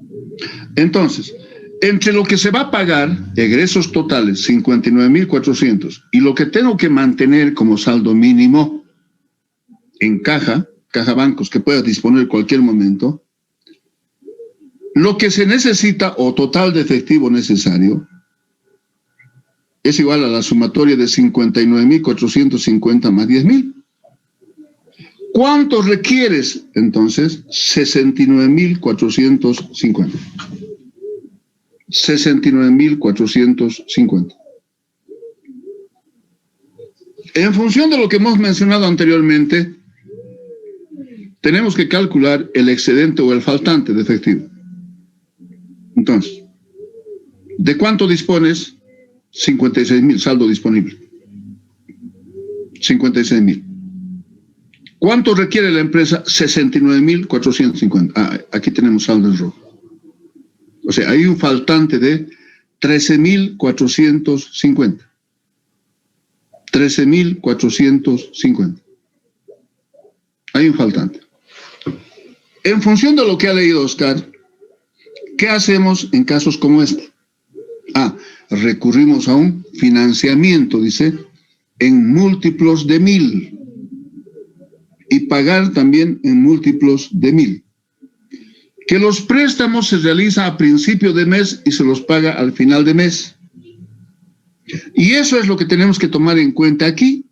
Entonces, entre lo que se va a pagar, egresos totales, 59,400, y lo que tengo que mantener como saldo mínimo en caja bancos que pueda disponer en cualquier momento, lo que se necesita o total de efectivo necesario es igual a la sumatoria de 59.450 más 10.000. ¿Cuánto requieres? Entonces, 69.450. 69.450. En función de lo que hemos mencionado anteriormente, tenemos que calcular el excedente o el faltante de efectivo. Entonces, ¿de cuánto dispones? 56.000, saldo disponible. 56.000. ¿Cuánto requiere la empresa? 69.450. Ah, aquí tenemos saldo en rojo. O sea, hay un faltante de 13.450. 13.450. Hay un faltante. En función de lo que ha leído Oscar, ¿qué hacemos en casos como este? Recurrimos a un financiamiento, dice, en múltiplos de 1.000 y pagar también en múltiplos de 1.000. Que los préstamos se realizan a principio de mes y se los paga al final de mes. Y eso es lo que tenemos que tomar en cuenta aquí.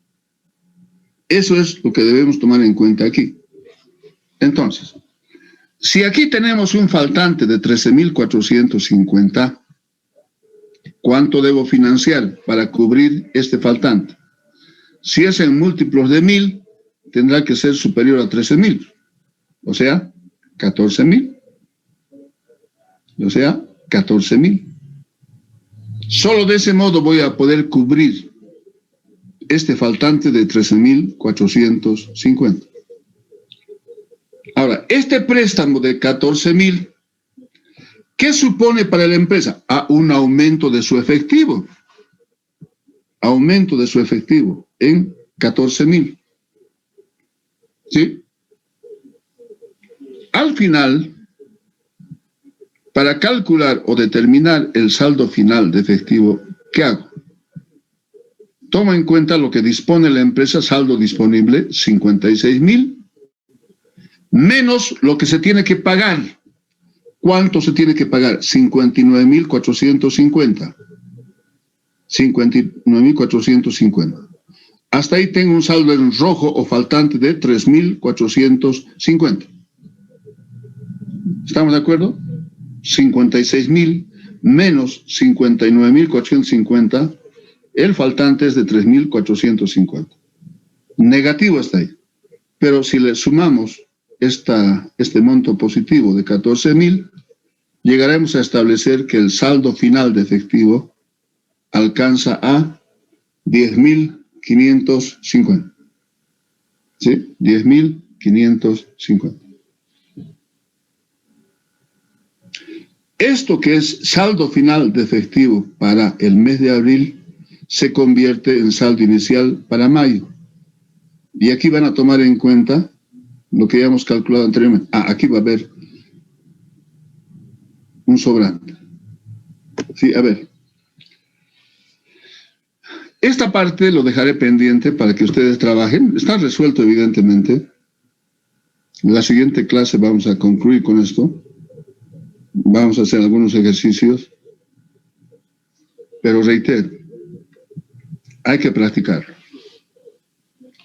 Eso es lo que debemos tomar en cuenta aquí. Entonces, si aquí tenemos un faltante de 13.450, ¿cuánto debo financiar para cubrir este faltante? Si es en múltiplos de 1.000, tendrá que ser superior a 13.000. O sea, 14.000. O sea, 14.000. Solo de ese modo voy a poder cubrir este faltante de 13.450. Ahora, este préstamo de 14.000, ¿qué supone para la empresa? Un aumento de su efectivo. Aumento de su efectivo en 14.000. ¿Sí? Al final, para calcular o determinar el saldo final de efectivo, ¿qué hago? Tomo en cuenta lo que dispone la empresa, saldo disponible, 56.000, menos lo que se tiene que pagar. ¿Cuánto se tiene que pagar? 59.450. 59.450. Hasta ahí tengo un saldo en rojo o faltante de 3.450. ¿Estamos de acuerdo? 56.000 menos 59.450, el faltante es de 3.450. Negativo hasta ahí. Pero si le sumamos este monto positivo de 14.000, llegaremos a establecer que el saldo final de efectivo alcanza a 10.550. ¿Sí? 10.550. Esto que es saldo final de efectivo para el mes de abril se convierte en saldo inicial para mayo. Y aquí van a tomar en cuenta lo que ya hemos calculado anteriormente. Aquí va a haber un sobrante. Sí, a ver. Esta parte lo dejaré pendiente para que ustedes trabajen. Está resuelto, evidentemente. En la siguiente clase vamos a concluir con esto. Vamos a hacer algunos ejercicios. Pero reitero, hay que practicarlo.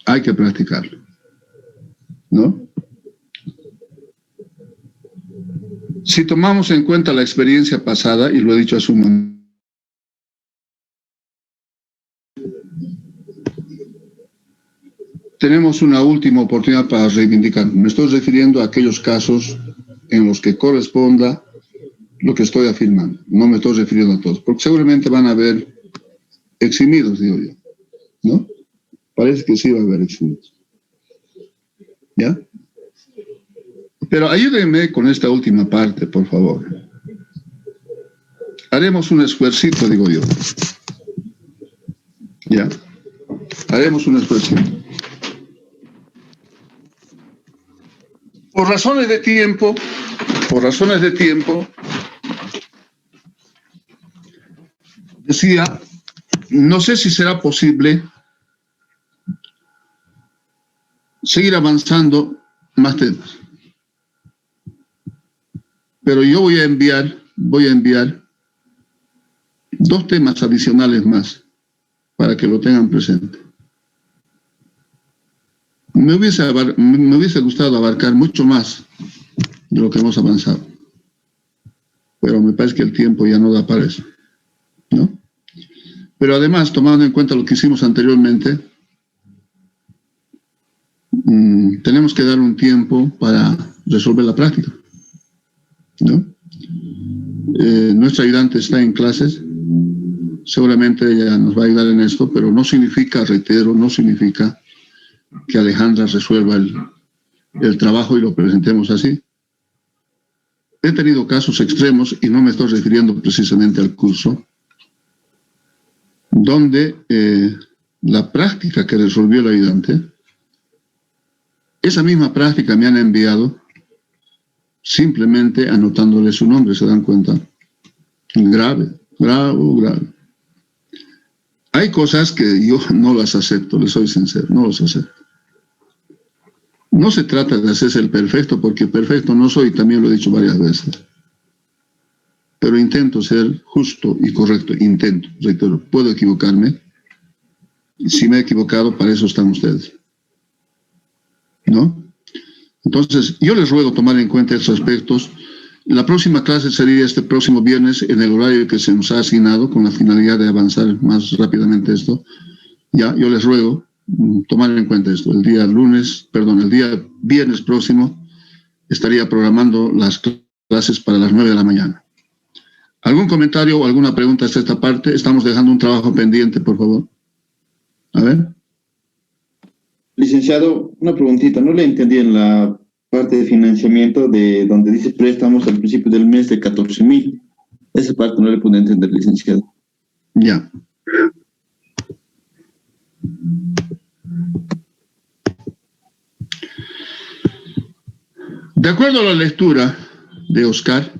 Hay que practicarlo. ¿No? Si tomamos en cuenta la experiencia pasada, y lo he dicho hace un momento, tenemos una última oportunidad para reivindicar. Me estoy refiriendo a aquellos casos en los que corresponda lo que estoy afirmando. No me estoy refiriendo a todos, porque seguramente van a haber eximidos, digo yo. ¿No? Parece que sí va a haber eximidos. ¿Ya? Pero ayúdenme con esta última parte, por favor. Haremos un esfuercito, digo yo. ¿Ya? Haremos un esfuercito. Por razones de tiempo, decía, no sé si será posible seguir avanzando más temas. Pero yo voy a enviar 2 temas adicionales más para que lo tengan presente. Me hubiese gustado abarcar mucho más de lo que hemos avanzado, pero me parece que el tiempo ya no da para eso, ¿no? Pero además, tomando en cuenta lo que hicimos anteriormente, tenemos que dar un tiempo para resolver la práctica, ¿no? Nuestra ayudante está en clases, seguramente ella nos va a ayudar en esto, pero no significa, reitero, no significa que Alejandra resuelva el trabajo y lo presentemos así. He tenido casos extremos, y no me estoy refiriendo precisamente al curso, donde la práctica que resolvió el ayudante, esa misma práctica me han enviado simplemente anotándole su nombre, ¿se dan cuenta? Grave. Hay cosas que yo no las acepto, les soy sincero, no las acepto. No se trata de hacerse el perfecto, porque perfecto no soy, también lo he dicho varias veces. Pero intento ser justo y correcto, intento, reitero, puedo equivocarme. Si me he equivocado, para eso están ustedes, ¿no? Entonces, yo les ruego tomar en cuenta estos aspectos. La próxima clase sería este próximo viernes en el horario que se nos ha asignado, con la finalidad de avanzar más rápidamente esto. Ya, yo les ruego tomar en cuenta esto. El día viernes próximo estaría programando las clases para las 9 de la mañana. ¿Algún comentario o alguna pregunta hasta esta parte? Estamos dejando un trabajo pendiente, por favor. A ver. Licenciado, una preguntita. No le entendí en la parte de financiamiento de donde dice préstamos al principio del mes de 14.000. Esa parte no le pude entender, licenciado. Ya. De acuerdo a la lectura de Oscar,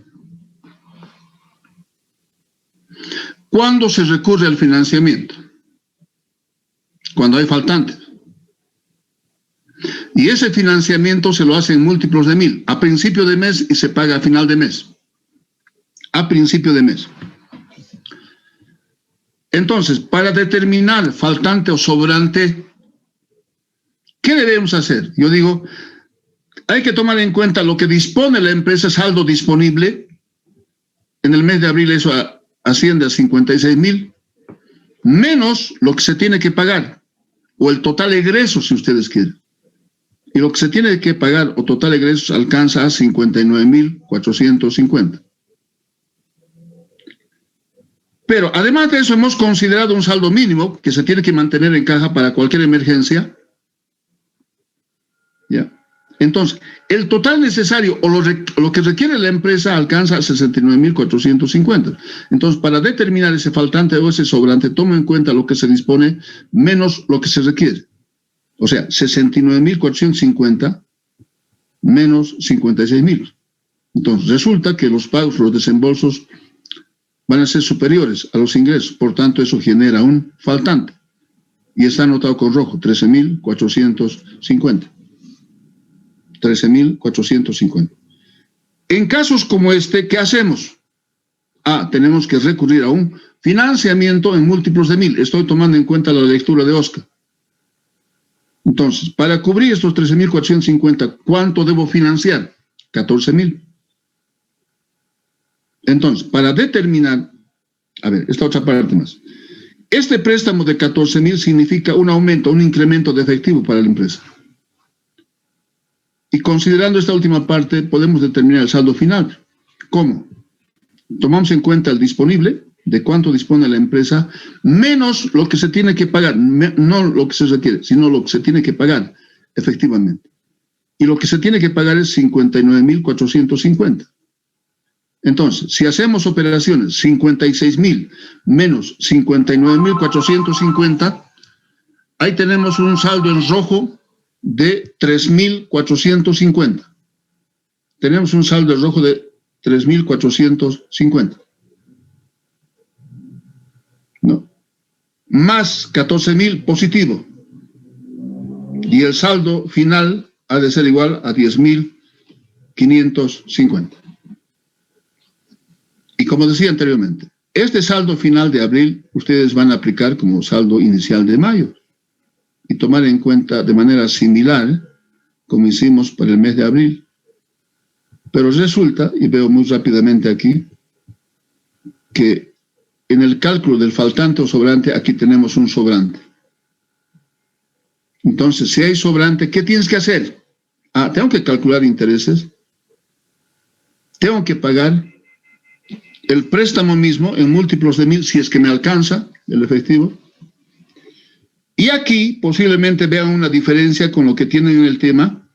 ¿cuándo se recurre al financiamiento? Cuando hay faltantes. Y ese financiamiento se lo hace en múltiplos de 1000, a principio de mes y se paga a final de mes. A principio de mes. Entonces, para determinar faltante o sobrante, ¿qué debemos hacer? Yo digo, hay que tomar en cuenta lo que dispone la empresa, saldo disponible. En el mes de abril eso asciende a 56.000, menos lo que se tiene que pagar, o el total egreso, si ustedes quieren. Y lo que se tiene que pagar o total egresos alcanza a 59.450. Pero además de eso hemos considerado un saldo mínimo que se tiene que mantener en caja para cualquier emergencia. ¿Ya? Entonces, el total necesario o lo que requiere la empresa alcanza a 69.450. Entonces, para determinar ese faltante o ese sobrante, toma en cuenta lo que se dispone menos lo que se requiere. O sea, 69.450 menos 56.000. Entonces, resulta que los pagos, los desembolsos van a ser superiores a los ingresos. Por tanto, eso genera un faltante. Y está anotado con rojo, 13.450. 13.450. En casos como este, ¿qué hacemos? Tenemos que recurrir a un financiamiento en múltiplos de 1000. Estoy tomando en cuenta la lectura de Oscar. Entonces, para cubrir estos 13.450, ¿cuánto debo financiar? 14.000. Entonces, para determinar, esta otra parte más. Este préstamo de 14.000 significa un aumento, un incremento de efectivo para la empresa. Y considerando esta última parte, podemos determinar el saldo final. ¿Cómo? Tomamos en cuenta el disponible, de cuánto dispone la empresa, menos lo que se tiene que pagar, no lo que se requiere, sino lo que se tiene que pagar, efectivamente. Y lo que se tiene que pagar es 59.450. Entonces, si hacemos operaciones 56.000 menos 59.450, ahí tenemos un saldo en rojo de 3.450. Tenemos un saldo en rojo de 3.450. ¿No? Más 14.000 positivo. Y el saldo final ha de ser igual a 10.550. Y como decía anteriormente, Este saldo final de abril, ustedes van a aplicar como saldo inicial de mayo y tomar en cuenta de manera similar como hicimos para el mes de abril. Pero resulta, y veo muy rápidamente aquí, que en el cálculo del faltante o sobrante, aquí tenemos un sobrante. Entonces, si hay sobrante, ¿qué tienes que hacer? Tengo que calcular intereses, tengo que pagar el préstamo mismo en múltiplos de 1000, si es que me alcanza el efectivo. Y aquí posiblemente vean una diferencia con lo que tienen en el tema.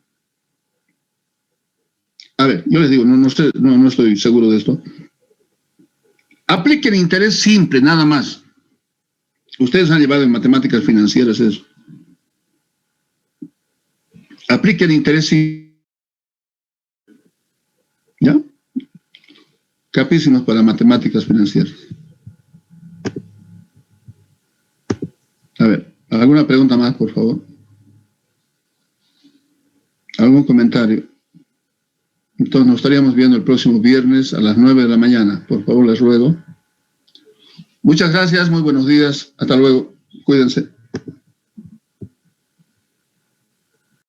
A ver, yo les digo, no estoy seguro de esto. Apliquen interés simple, nada más. Ustedes han llevado en matemáticas financieras eso. Apliquen interés simple. ¿Ya? Capísimos para matemáticas financieras. A ver, ¿alguna pregunta más, por favor? ¿Algún comentario? Entonces nos estaríamos viendo el próximo viernes a las 9 de la mañana. Por favor, les ruego. Muchas gracias, muy buenos días. Hasta luego. Cuídense.